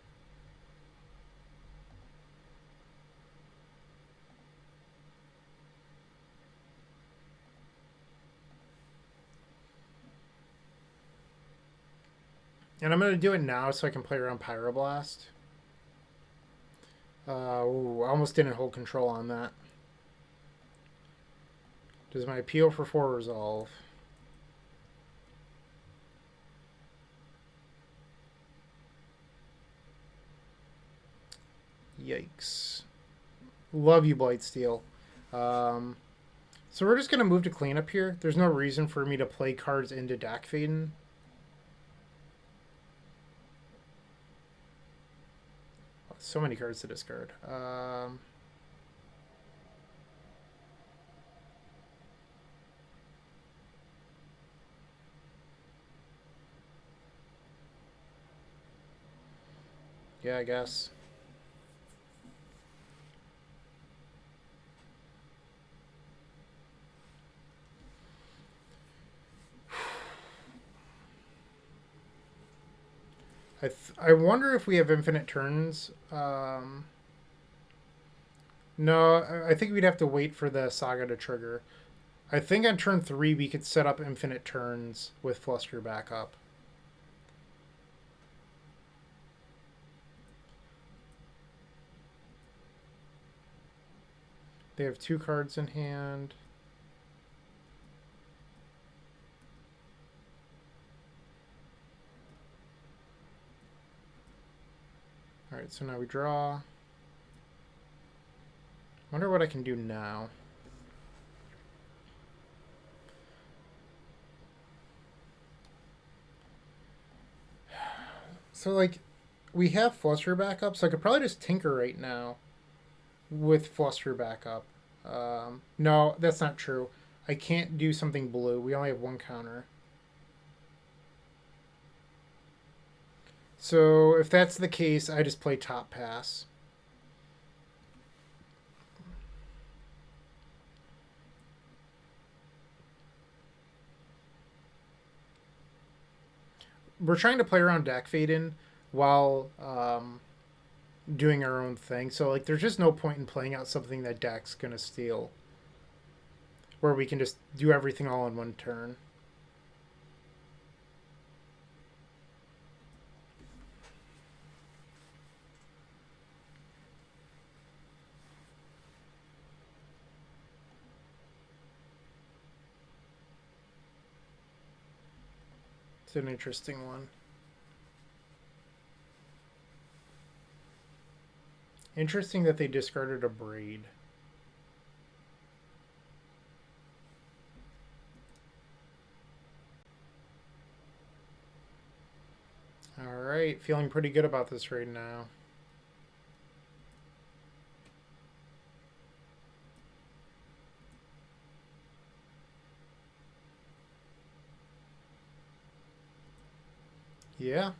And I'm going to do it now so I can play around Pyroblast. Ooh, I almost didn't hold control on that. Does my appeal for 4 resolve? Yikes. Love you, Blightsteel. So we're just going to move to cleanup here. There's no reason for me to play cards into Dakfaden. So many cards to discard. Yeah, I guess. I wonder if we have infinite turns. No, I think we'd have to wait for the Saga to trigger. I think on turn 3 we could set up infinite turns with Fluster back up. They have 2 cards in hand. Alright, so now we draw. Wonder what I can do now. So, like, we have Fluster backup, so I could probably just tinker right now with Fluster backup. No, that's not true. I can't do something blue. We only have 1 counter. So if that's the case, I just play top pass. We're trying to play around Dakfaden while doing our own thing. So like, there's just no point in playing out something that Dak's gonna steal, where we can just do everything all in 1 turn. It's an interesting one. Interesting that they discarded a Braid. Alright, feeling pretty good about this right now. Yeah.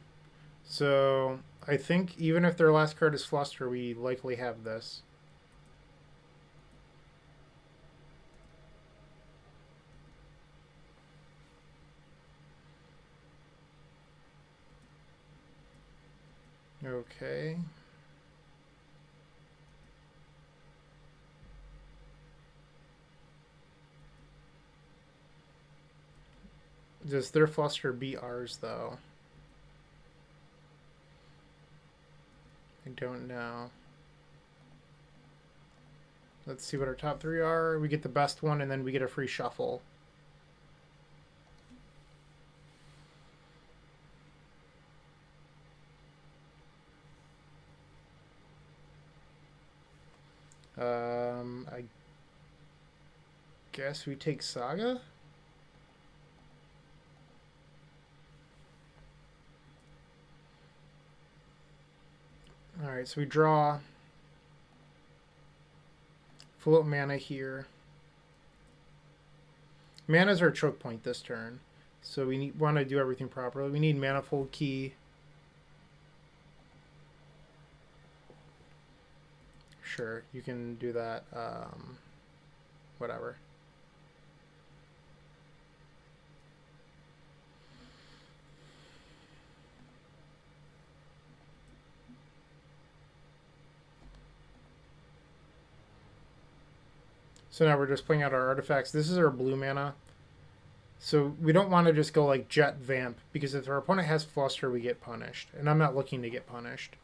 So I think even if their last card is Fluster, we likely have this. Okay. Does their Fluster beat ours, though? I don't know. Let's see what our top 3 are. We get the best one, and then we get a free shuffle. I guess we take Saga? Alright, so we draw float mana here. Mana's our choke point this turn, so we want to do everything properly. We need Manifold Key. Sure, you can do that. Whatever. So now we're just playing out our artifacts. This is our blue mana. So we don't want to just go like Jet Vamp, because if our opponent has Fluster, we get punished. And I'm not looking to get punished.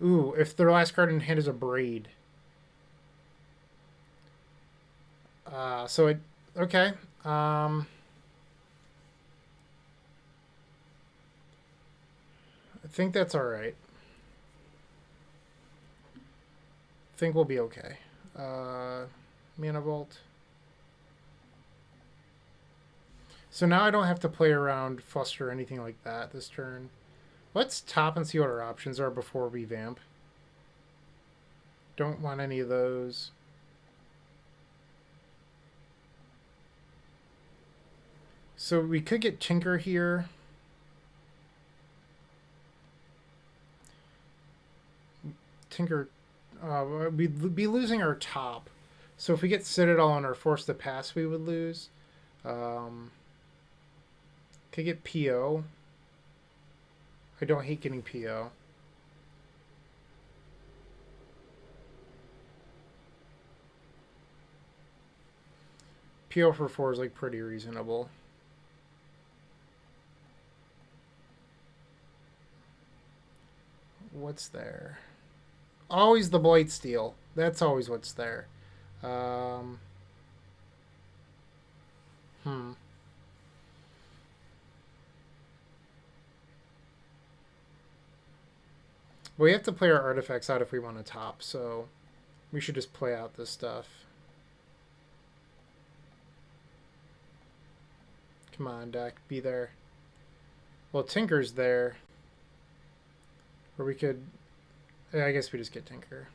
Ooh, if their last card in hand is a Braid. Okay. I think that's alright. I think we'll be okay. Mana Vault. So now I don't have to play around Fluster or anything like that this turn. Let's top and see what our options are before we vamp. Don't want any of those. So we could get Tinker here. Tinker, we'd be losing our top. So if we get Citadel and are forced to pass, we would lose. Could get PO. I don't hate getting PO. PO for 4 is like pretty reasonable. What's there? Always the Blightsteel. That's always what's there. We have to play our artifacts out if we want to top, so we should just play out this stuff. Come on, deck, be there. Well, Tinker's there. Or we could... Yeah, I guess we just get Tinker.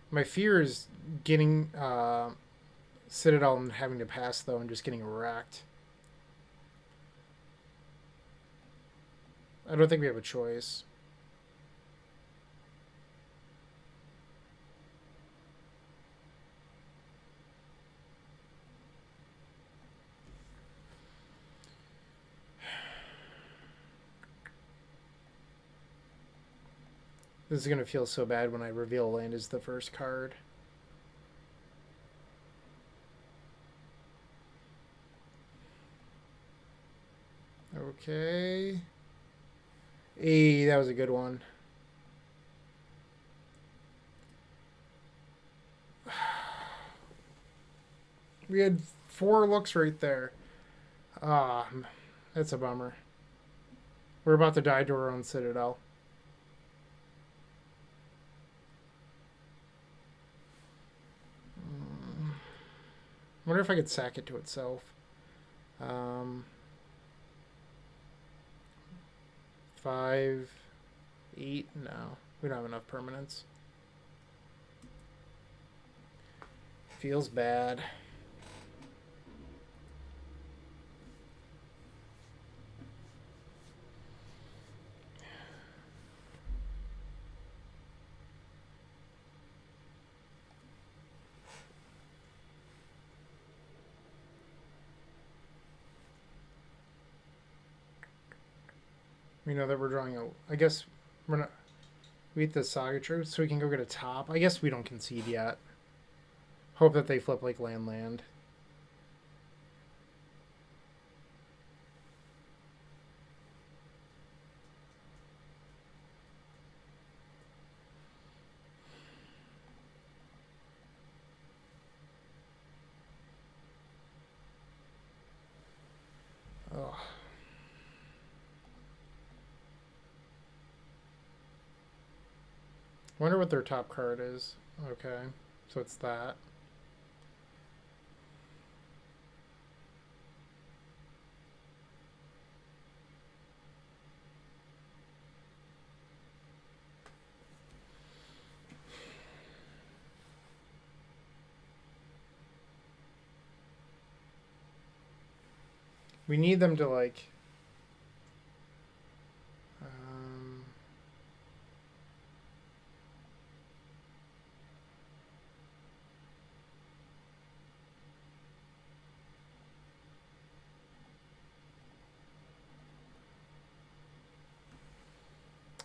My fear is getting Citadel and having to pass, though, and just getting wrecked. I don't think we have a choice. This is going to feel so bad when I reveal land as the first card. Okay. Hey, that was a good one. We had 4 looks right there. That's a bummer. We're about to die to our own Citadel. I wonder if I could sack it to itself. 5, 8, no. We don't have enough permanents. Feels bad. We know that we're drawing a... I guess we're not... We hit the Saga Truth, so we can go get a top. I guess we don't concede yet. Hope that they flip like land. Ugh. Wonder what their top card is. Okay, so it's that. We need them to like...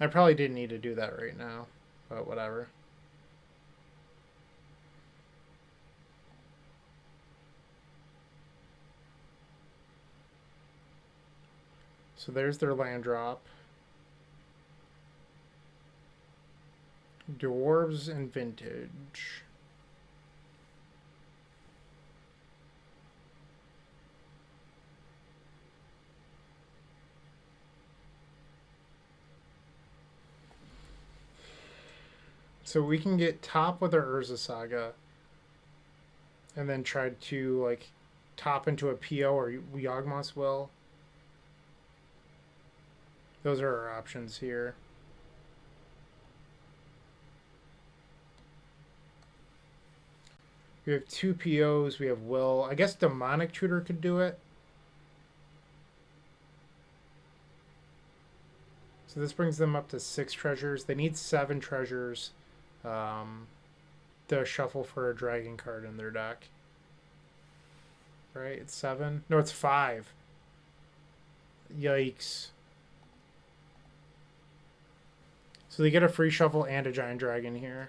I probably didn't need to do that right now, but whatever. So there's their land drop. Dwarves and Vintage. So we can get top with our Urza Saga and then try to like top into a PO or Yawgmoth's will. Those are our options here. We have 2 POs. We have will. I guess Demonic Tutor could do it. So this brings them up to 6 treasures. They need 7 treasures to shuffle for a dragon card in their deck. Right? It's 7? No, it's 5. Yikes. So they get a free shuffle and a giant dragon here.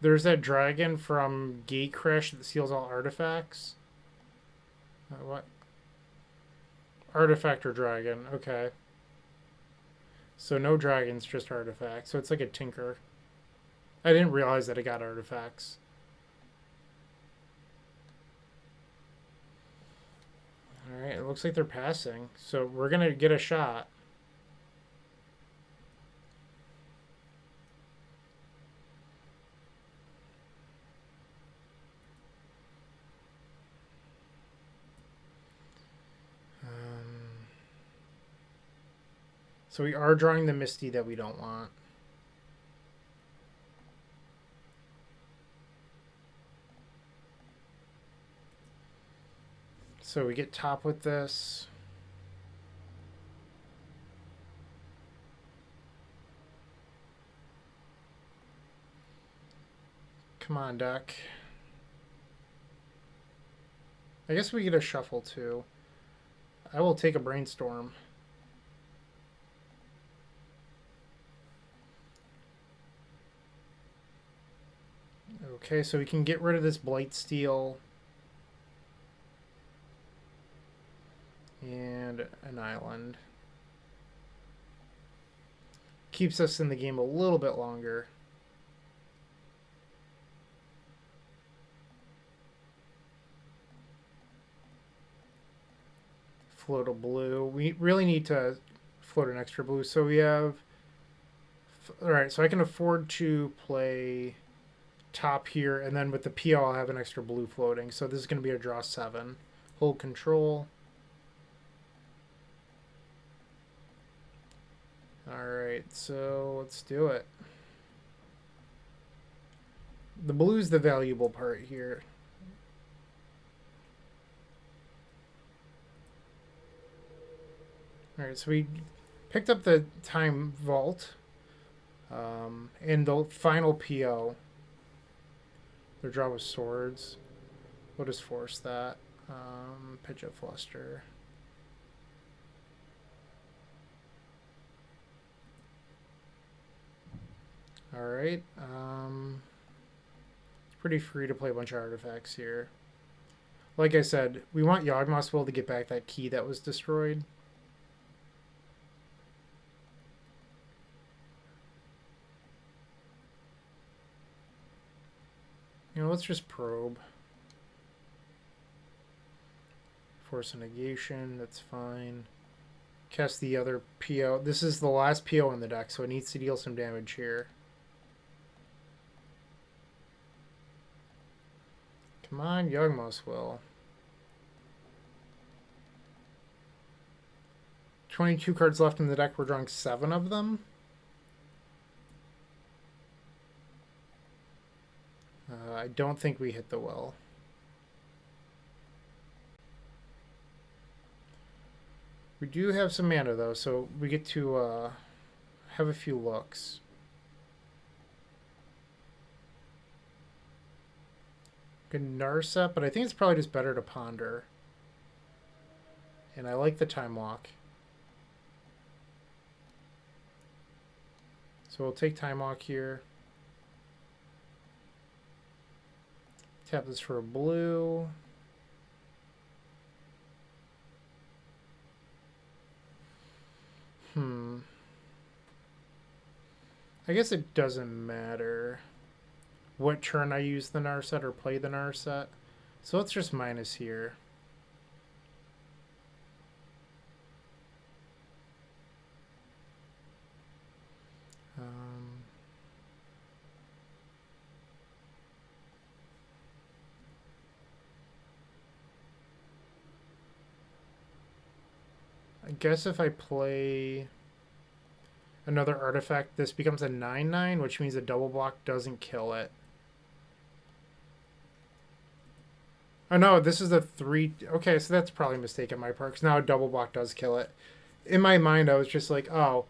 There's that dragon from Gatecrash that steals all artifacts. What? Artifact or dragon. Okay. So no dragons, just artifacts. So it's like a tinker. I didn't realize that it got artifacts. Alright, it looks like they're passing. So we're going to get a shot. So we are drawing the Misty that we don't want. So we get top with this. Come on, deck. I guess we get a shuffle too. I will take a brainstorm. Okay, so we can get rid of this Blight Steel. And an island. Keeps us in the game a little bit longer. Float a blue. We really need to float an extra blue. So we have... Alright, so I can afford to play top here, and then with the PO I'll have an extra blue floating. So this is going to be a draw 7. Hold control. Alright, so let's do it. The blue's the valuable part here. Alright, so we picked up the Time Vault. In the final PO. Their draw was swords. We'll just force that. Pitch a fluster. Alright. It's pretty free to play a bunch of artifacts here. Like I said, we want Yawgmoth's Will to get back that key that was destroyed. You know, let's just probe. Force a negation, that's fine. Cast the other PO. This is the last PO in the deck, so it needs to deal some damage here. Come on, Yawgmoth's Will. 22 cards left in the deck. We're drawing 7 of them. I don't think we hit the well. We do have some mana, though, so we get to have a few looks. Good Narset, but I think it's probably just better to ponder. And I like the Time Walk. So we'll take Time Walk here. Tap this for a blue. I guess it doesn't matter what turn I use the Narset or play the Narset. So let's just minus here. I guess if I play another artifact, this becomes a 9/9, which means a double block doesn't kill it. Oh no, this is a 3. Okay, so that's probably a mistake on my part, because now a double block does kill it. In my mind, I was just like, oh,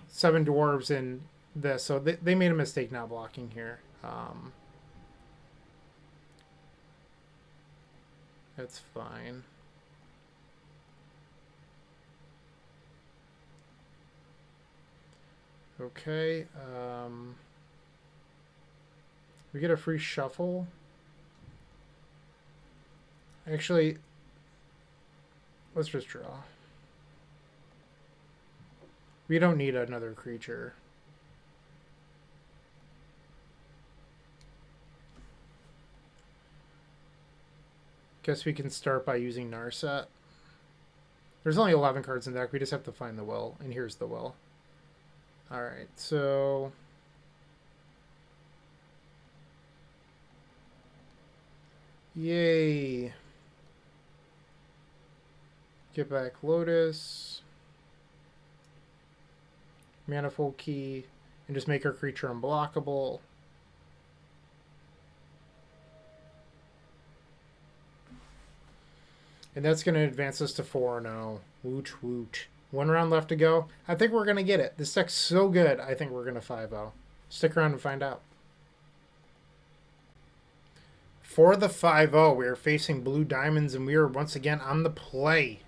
7 dwarves in this, so they made a mistake not blocking here. That's fine. Okay, we get a free shuffle. Actually, let's just draw. We don't need another creature. Guess we can start by using Narset. There's only 11 cards in the deck. We just have to find the will, and here's the will. Alright, so... Yay! Get Black Lotus. Manifold Key. And just make our creature unblockable. And that's going to advance us to 4-0. Woot woot. 1 round left to go. I think we're going to get it. This deck's so good, I think we're going to 5-0. Stick around and find out. For the 5-0, we are facing blue diamonds, and we are once again on the play.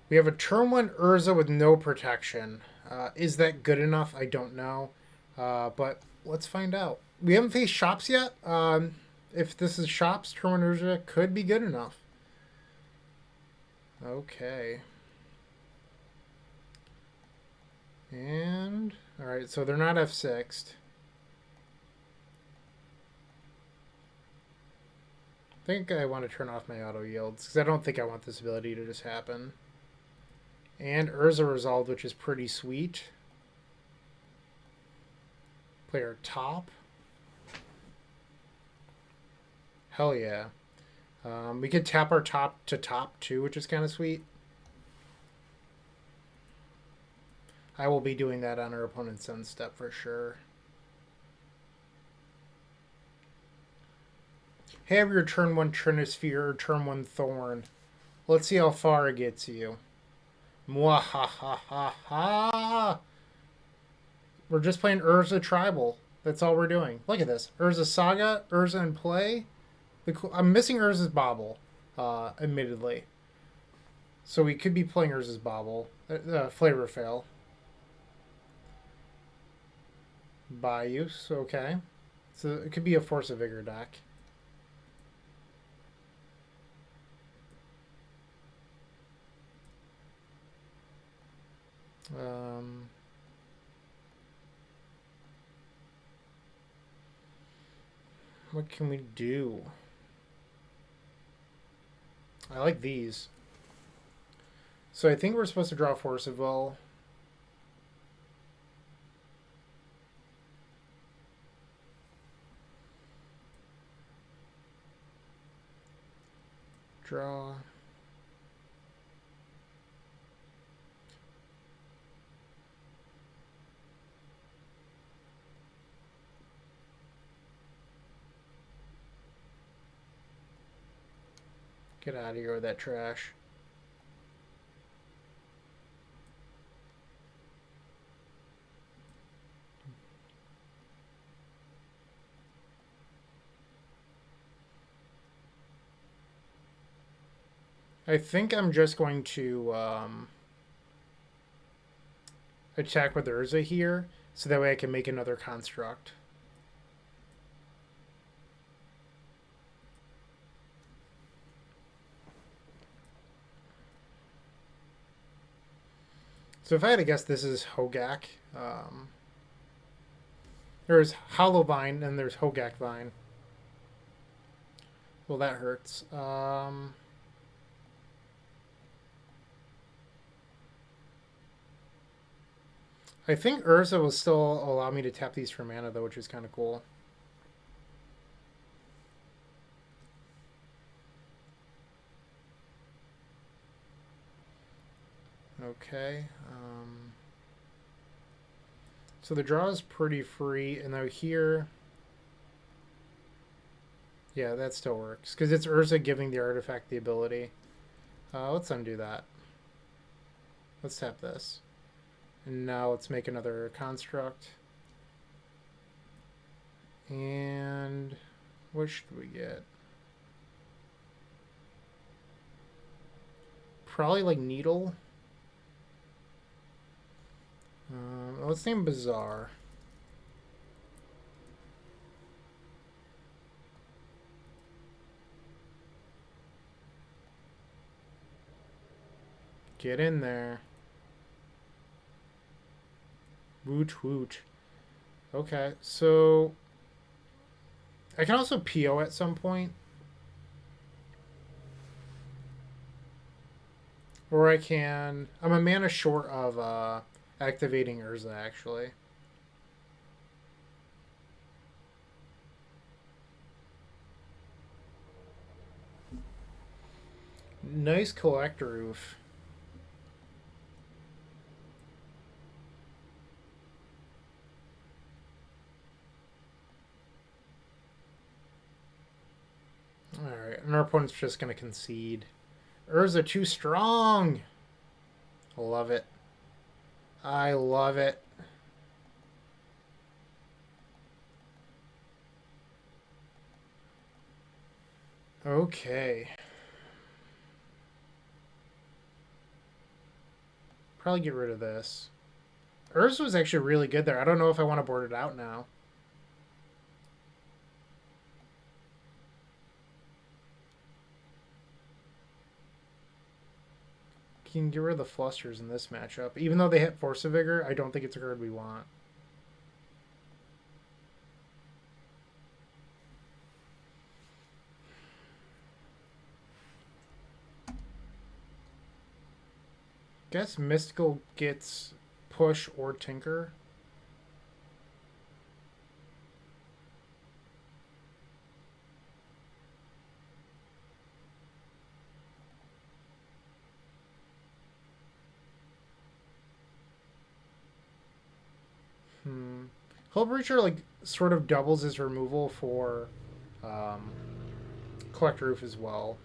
We have a turn 1 Urza with no protection. Is that good enough? I don't know. But let's find out. We haven't faced shops yet. If this is shops, turn 1 Urza could be good enough. Okay. And, alright, so they're not F6'd. I think I want to turn off my auto yields, because I don't think I want this ability to just happen. And Urza resolved, which is pretty sweet. Play our top. Hell yeah. We could tap our top to top too, which is kind of sweet. I will be doing that on our opponent's end step for sure. Have your turn 1 Trinisphere or turn 1 Thorn. Let's see how far it gets you. Mwahahaha. We're just playing Urza Tribal. That's all we're doing. Look at this. Urza Saga, Urza in play. I'm missing Urza's Bauble, admittedly. So we could be playing Urza's Bauble. Flavor Fail. Bayous, okay. So it could be a Force of Vigor deck. What can we do? I like these. So I think we're supposed to draw Force of Will. Draw. Get out of here with that trash. I think I'm just going to attack with Urza here, so that way I can make another construct. So if I had to guess, this is Hogak. There's Hollow Vine and there's Hogak Vine. Well, that hurts. I think Urza will still allow me to tap these for mana, though, which is kind of cool. Okay. So the draw is pretty free, and now here... Yeah, that still works, because it's Urza giving the artifact the ability. Let's undo that. Let's tap this. And now let's make another construct. And what should we get? Probably like Needle. Let's name Bizarre. Get in there. Woot woot. Okay, so I can also PO at some point. Or I can... I'm a mana short of activating Urza, actually. Nice Collector Roof. Alright, and our opponent's just going to concede. Urza too strong! I love it. I love it. Okay. Probably get rid of this. Urza was actually really good there. I don't know if I want to board it out now. Can get rid of the Flusters in this matchup. Even though they hit Force of Vigor, I don't think it's a card we want. Guess Mystical gets Push or Tinker. Hullbreacher, like, sort of doubles his removal for Collector Roof as well.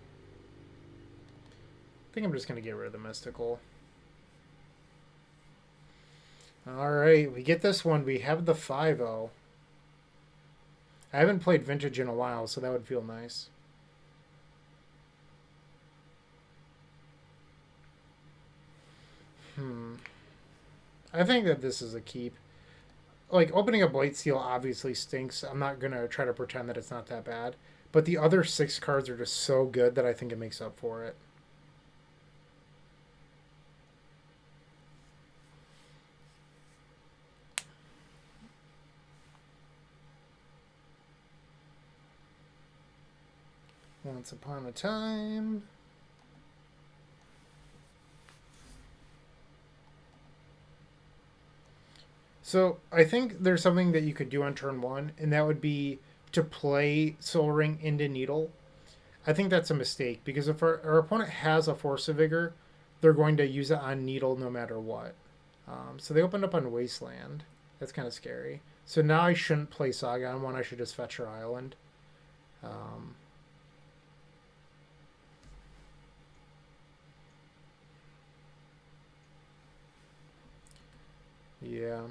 I think I'm just going to get rid of the Mystical. Alright, we get this one. We have the 5-0. I haven't played Vintage in a while, so that would feel nice. I think that this is a keep. Like, opening a Blightsteel obviously stinks. I'm not going to try to pretend that it's not that bad. But the other 6 cards are just so good that I think it makes up for it. Once upon a time... So I think there's something that you could do on turn 1, and that would be to play Soul Ring into Needle. I think that's a mistake, because if our opponent has a Force of Vigor, they're going to use it on Needle no matter what. So they opened up on Wasteland. That's kind of scary. So now I shouldn't play Saga on one, I should just fetch her island. Yeah.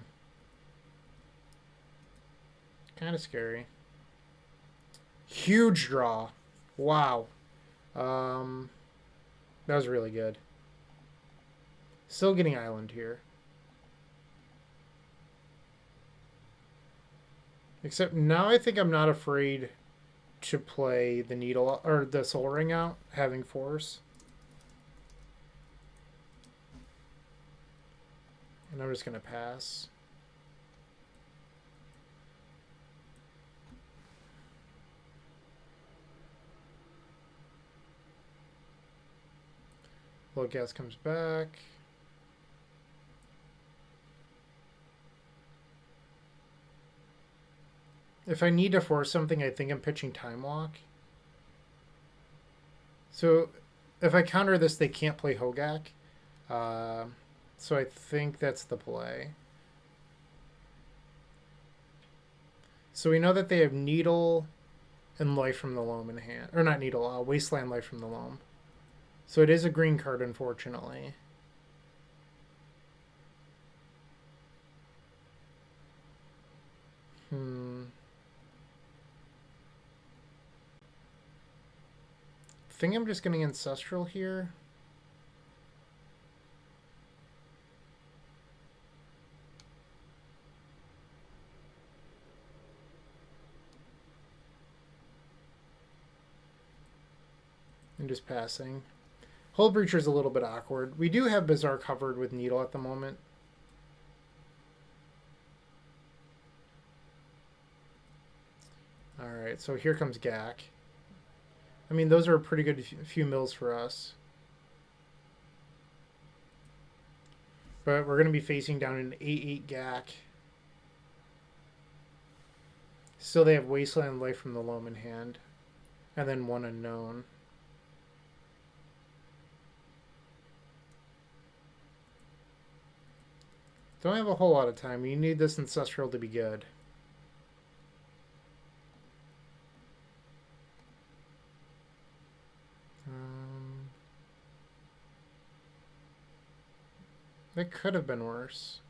Kind of scary. Huge draw. Wow. That was really good. Still getting island here. Except now I think I'm not afraid to play the Needle or the Soul Ring out, having Force. And I'm just going to pass. Low gas comes back. If I need to force something, I think I'm pitching Time Walk. So if I counter this, they can't play Hogak. So I think that's the play. So we know that they have Needle and Life from the Loam in hand. Or not Needle, Wasteland Life from the Loam. So it is a green card, unfortunately. I think I'm just getting Ancestral here. And just passing. Hull Breacher is a little bit awkward. We do have Bazaar covered with Needle at the moment. Alright, so here comes Gak. I mean, those are a pretty good few mills for us. But we're going to be facing down an 8-8 Gak. Still, they have Wasteland Life from the Loam in hand. And then one unknown. Don't have a whole lot of time. You need this Ancestral to be good. That could have been worse.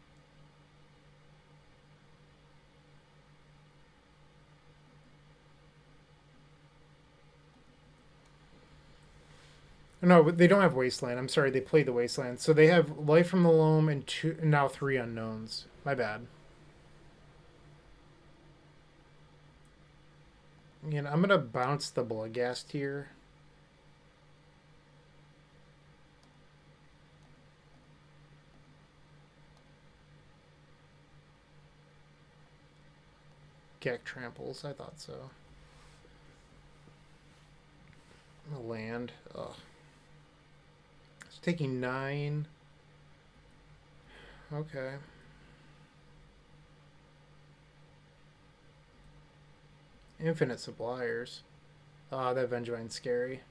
No, but they don't have Wasteland. I'm sorry, they played the Wasteland. So they have Life from the Loam and now 3 unknowns. My bad. Again, I'm going to bounce the Bloodghast here. Gak tramples, I thought so. Land. Ugh. It's taking 9. Okay. Infinite Suppliers. That Vengevine's scary.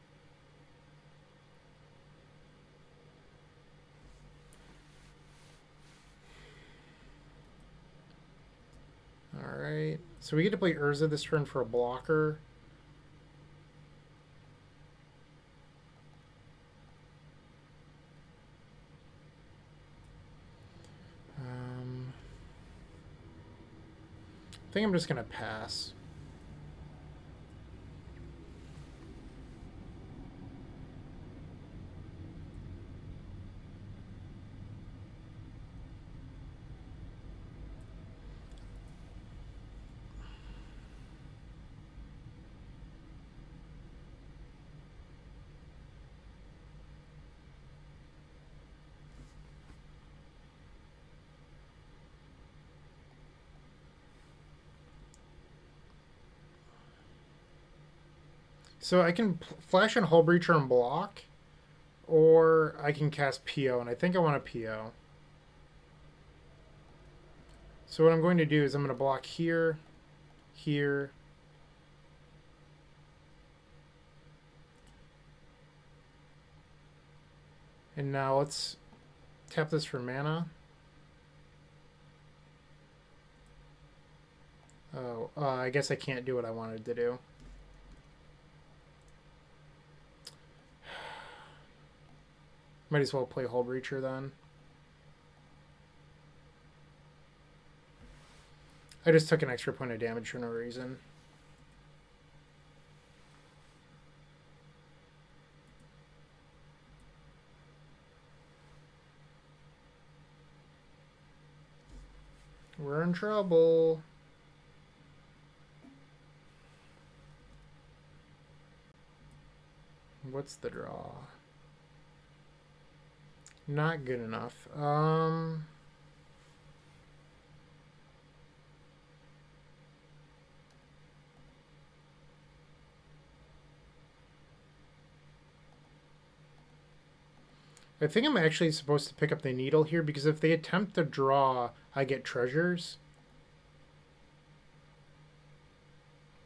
Alright. So we get to play Urza this turn for a blocker. I think I'm just going to pass. So I can flash in Hull Breacher and block, or I can cast PO, and I think I want a PO. So what I'm going to do is I'm going to block here, here, and now let's tap this for mana. Oh, I guess I can't do what I wanted to do. Might as well play Hull Breacher then. I just took an extra point of damage for no reason. We're in trouble. What's the draw? Not good enough. I think I'm actually supposed to pick up the needle here because if they attempt to draw, I get treasures.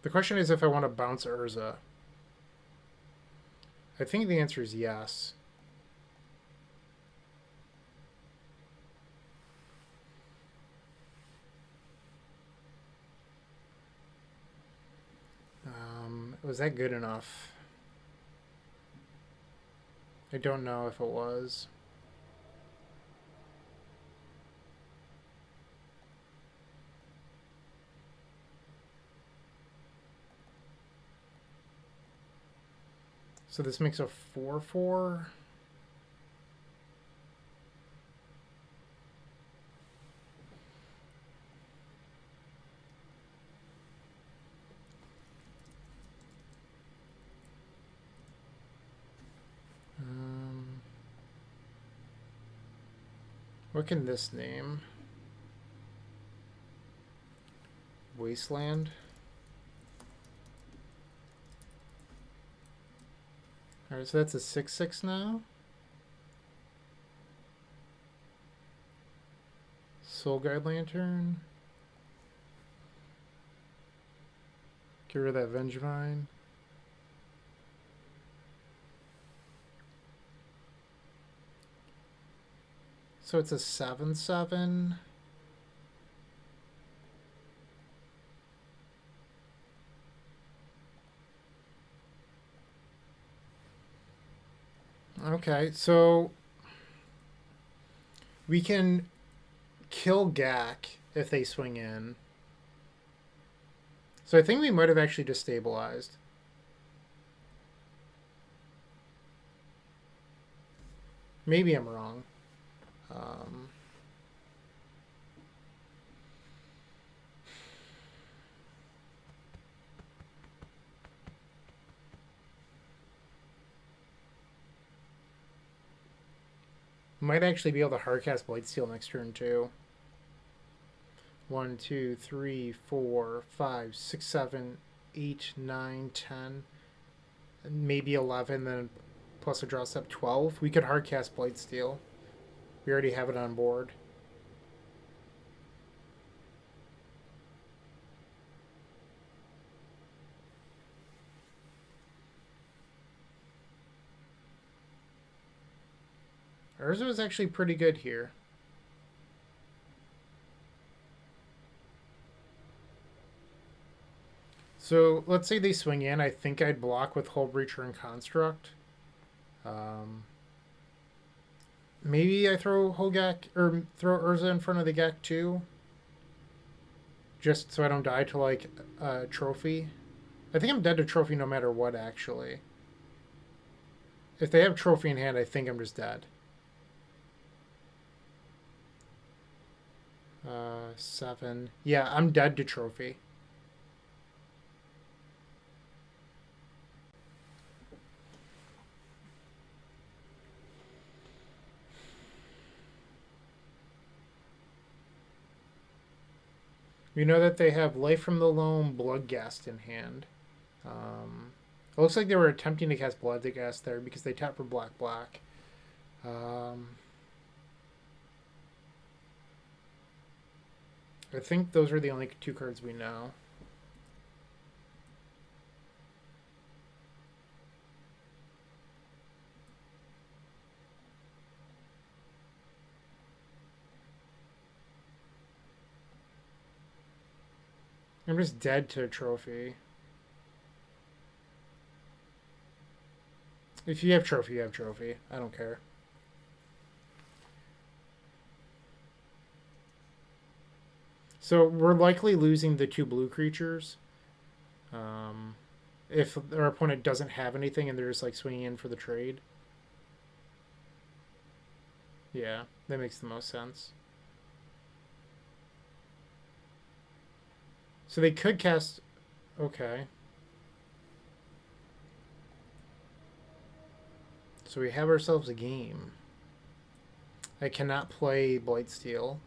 The question is if I want to bounce Urza. I think the answer is yes. Was that good enough? I don't know if it was. So this makes a 4/4. What can this name? Wasteland. Alright, so that's a 6/6 now. Soul Guide Lantern. Get rid of that Vengevine. So it's a 7/7. Okay, so we can kill Gak if they swing in. So I think we might have actually destabilized. Maybe I'm wrong. Might actually be able to hardcast Blightsteel next turn too. 1, 2, 3, 4, 5, 6, 7, 8, 9, 10, maybe 11, then plus a draw step 12. We could hardcast Blightsteel. We already have it on board. Urza was actually pretty good here. So let's say they swing in. I think I'd block with Hull Breacher and Construct. Maybe I throw Hogak or throw Urza in front of the Gak too. Just so I don't die to like a trophy. I think I'm dead to trophy no matter what actually. If they have trophy in hand, I think I'm just dead. 7. Yeah, I'm dead to trophy. We know that they have Life from the Loam, Bloodghast in hand. It looks like they were attempting to cast Bloodghast there because they tap for black. I think those are the only 2 cards we know. I'm just dead to a trophy. If you have trophy, you have trophy. I don't care. So we're likely losing the 2 blue creatures. If our opponent doesn't have anything and they're just like swinging in for the trade. Yeah, that makes the most sense. So they could cast... Okay. So we have ourselves a game. I cannot play Blightsteel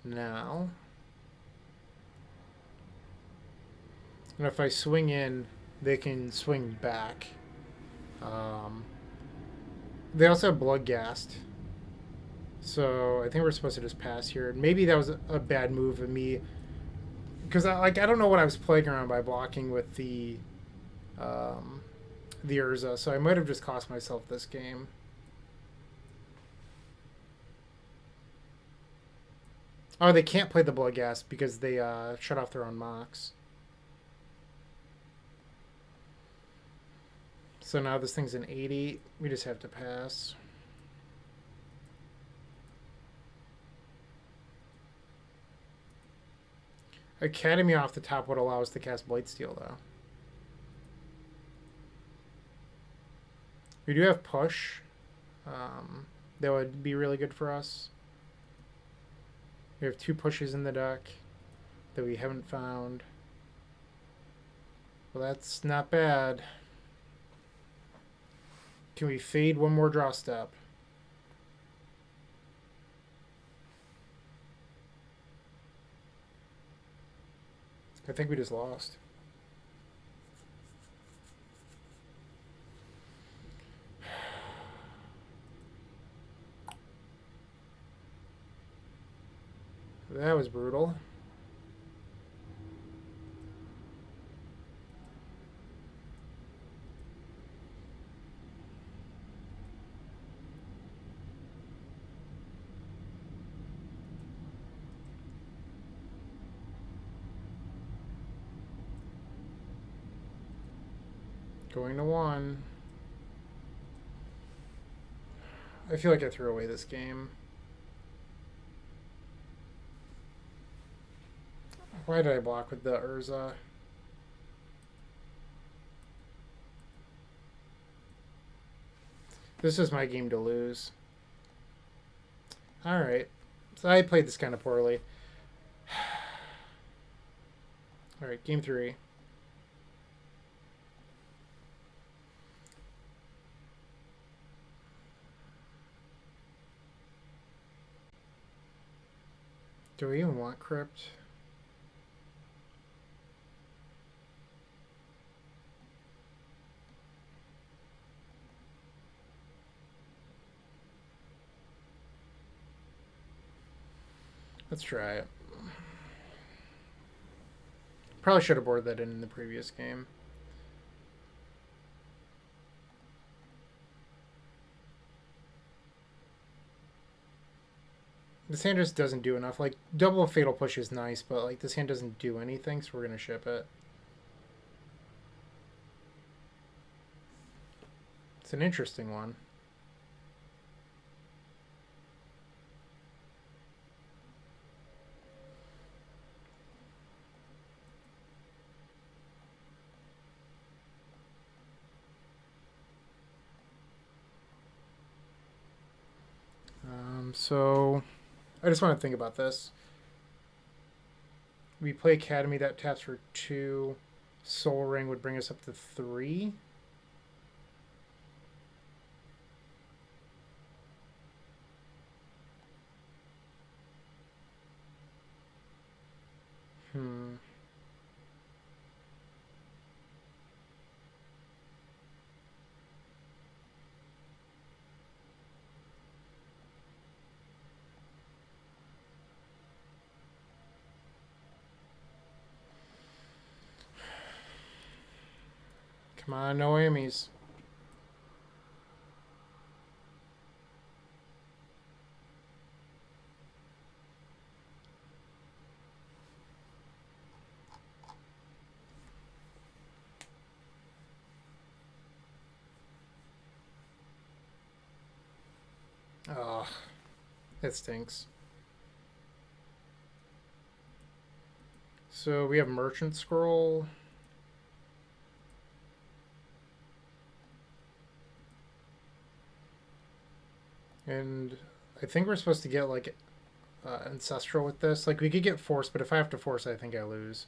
now. And if I swing in, they can swing back. They also have Bloodghast. So I think we're supposed to just pass here. Maybe that was a bad move of me. Because I don't know what I was playing around by blocking with um, the Urza. So I might have just cost myself this game. Oh, they can't play the Bloodghast because they shut off their own mocks. So now this thing's an 80. We just have to pass. Academy off the top would allow us to cast Blightsteel, though. We do have Push. That would be really good for us. We have 2 pushes in the deck that we haven't found. Well, that's not bad. Can we fade one more draw step? I think we just lost. That was brutal. Going to 1. I feel like I threw away this game. Why did I block with the Urza? This is my game to lose. Alright. So I played this kind of poorly. Alright, game 3. Do we even want Crypt? Let's try it. Probably should have boarded that in the previous game. This hand just doesn't do enough. Like, double Fatal Push is nice, but like this hand doesn't do anything, so we're going to ship it. It's an interesting one. So I just want to think about this. We play Academy, that taps for 2. Soul Ring would bring us up to 3. Come on, no Emmys. Oh, that stinks. So we have Merchant Scroll. And I think we're supposed to get, like, Ancestral with this. Like, we could get Force, but if I have to Force, I think I lose.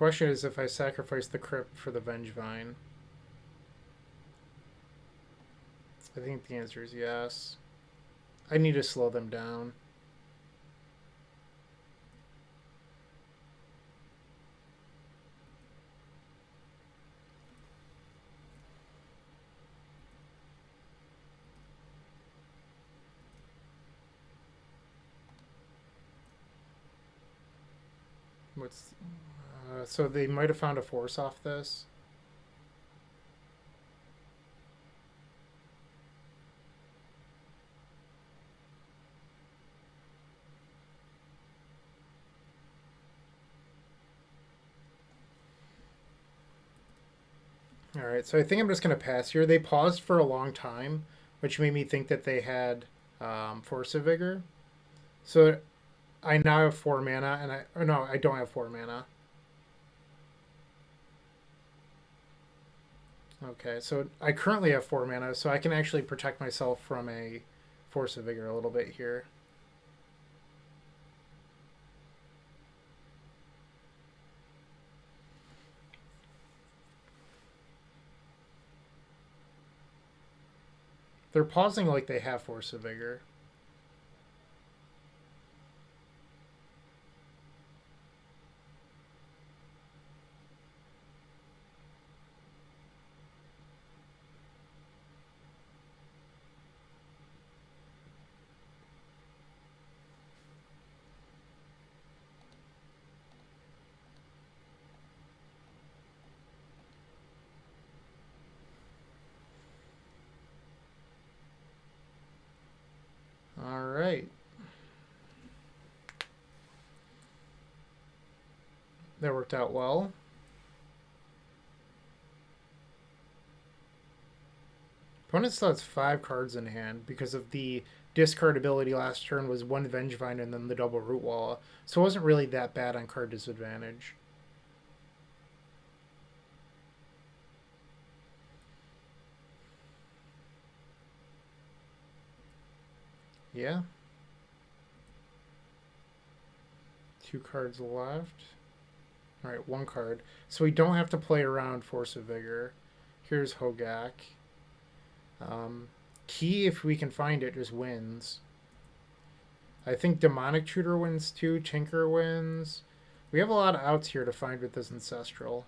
Question is if I sacrifice the crypt for the Vengevine. I think the answer is yes. I need to slow them down. What's so they might have found a force off this. All right, so I think I'm just going to pass here. They paused for a long time, which made me think that they had Force of Vigor. So I now have 4 mana, and no, I don't have 4 mana. Okay, so I currently have 4 mana, so I can actually protect myself from a Force of Vigor a little bit here. They're pausing like they have Force of Vigor. All right. That worked out well. Opponent still has 5 cards in hand because of the discard ability last turn was 1 Vengevine and then the double Root Wall. So it wasn't really that bad on card disadvantage. Yeah. 2 cards left. All right, 1 card. So we don't have to play around Force of Vigor. Here's Hogak. Key, if we can find it, just wins. I think Demonic Tutor wins too. Tinker wins. We have a lot of outs here to find with this Ancestral.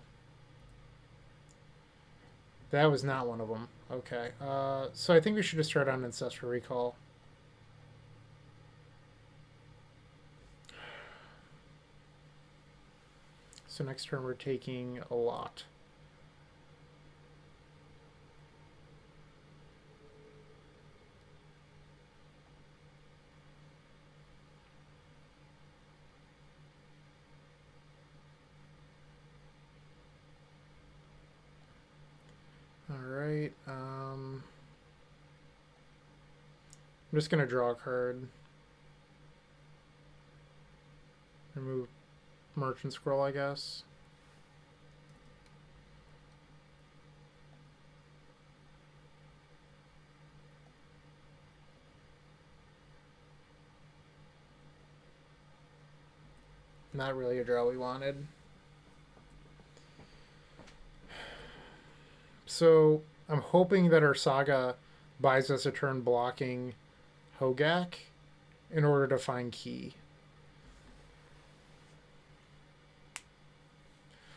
That was not one of them. Okay. So I think we should just start on Ancestral Recall. So next turn we're taking a lot. Alright, I'm just going to draw a card. Remove Merchant Scroll, I guess. Not really a draw we wanted. So I'm hoping that our Saga buys us a turn blocking Hogak in order to find Key.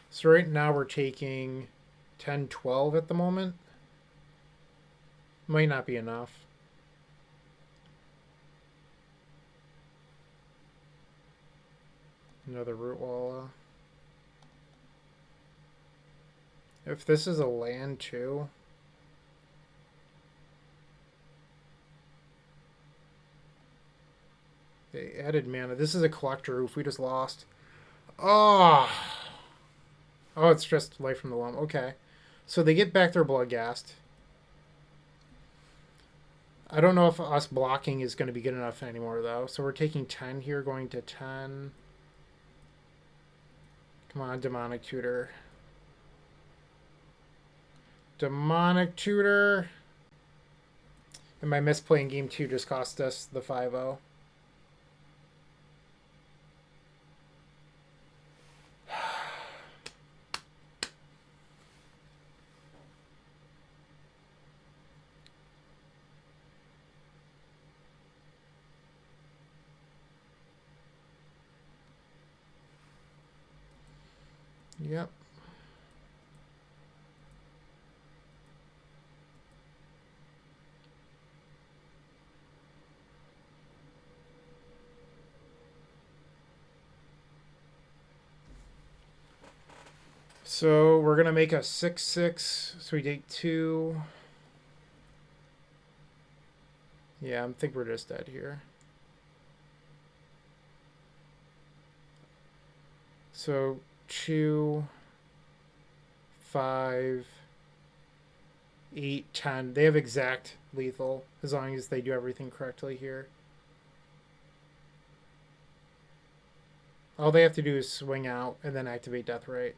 So right now we're taking 10, 12 at the moment. Might not be enough. Another Root Wall. If this is a land too. They added mana. This is a Collector Roof. We just lost. Oh. Oh, it's just Life from the Loam. Okay. So they get back their Bloodghast. I don't know if us blocking is going to be good enough anymore, though. So we're taking 10 here, going to 10. Come on, Demonic Tutor. Demonic Tutor. And my misplaying game 2 just cost us the 5-0. Yep. So we're going to make a 6/6. So we take 2. Yeah, I think we're just dead here. So 2, 5, 8, 10. They have exact lethal as long as they do everything correctly here. All they have to do is swing out and then activate Death Ray.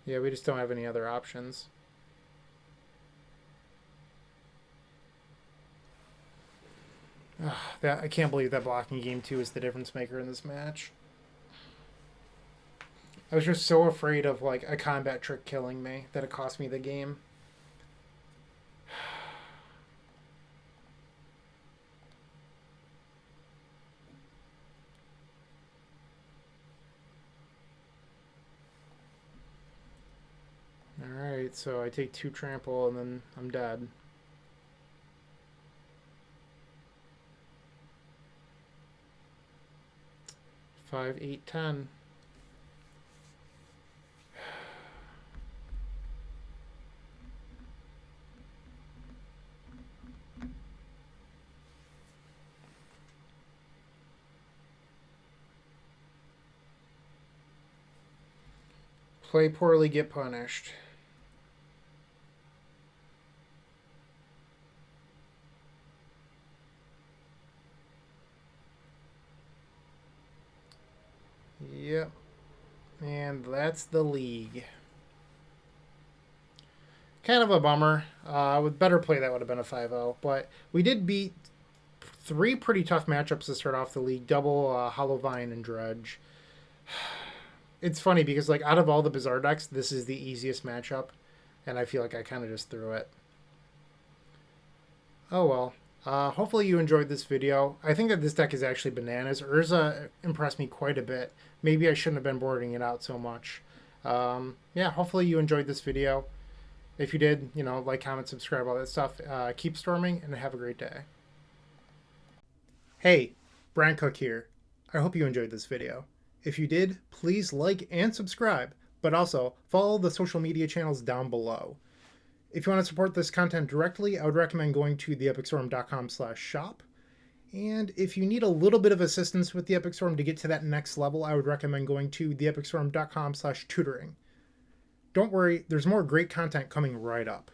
Yeah, we just don't have any other options. I can't believe that blocking game 2 is the difference maker in this match. I was just so afraid of like a combat trick killing me that it cost me the game. Alright, so I take 2 trample and then I'm dead. Five, 8, 10. Play poorly, get punished. Yep. And that's the league. Kind of a bummer. With better play, that would have been a 5-0. But we did beat 3 pretty tough matchups to start off the league. Double Hollow Vine and Dredge. It's funny because like out of all the Bizarre decks, this is the easiest matchup. And I feel like I kind of just threw it. Oh well. Hopefully you enjoyed this video. I think that this deck is actually bananas. Urza impressed me quite a bit. Maybe I shouldn't have been boarding it out so much. Yeah, hopefully you enjoyed this video. If you did, you know, like, comment, subscribe, all that stuff. Keep storming and have a great day. Hey, Bryant Cook here. I hope you enjoyed this video. If you did, please like and subscribe, but also follow the social media channels down below. If you want to support this content directly, I would recommend going to theepicstorm.com/shop. And if you need a little bit of assistance with the Epic Storm to get to that next level, I would recommend going to theepicstorm.com/tutoring. Don't worry, there's more great content coming right up.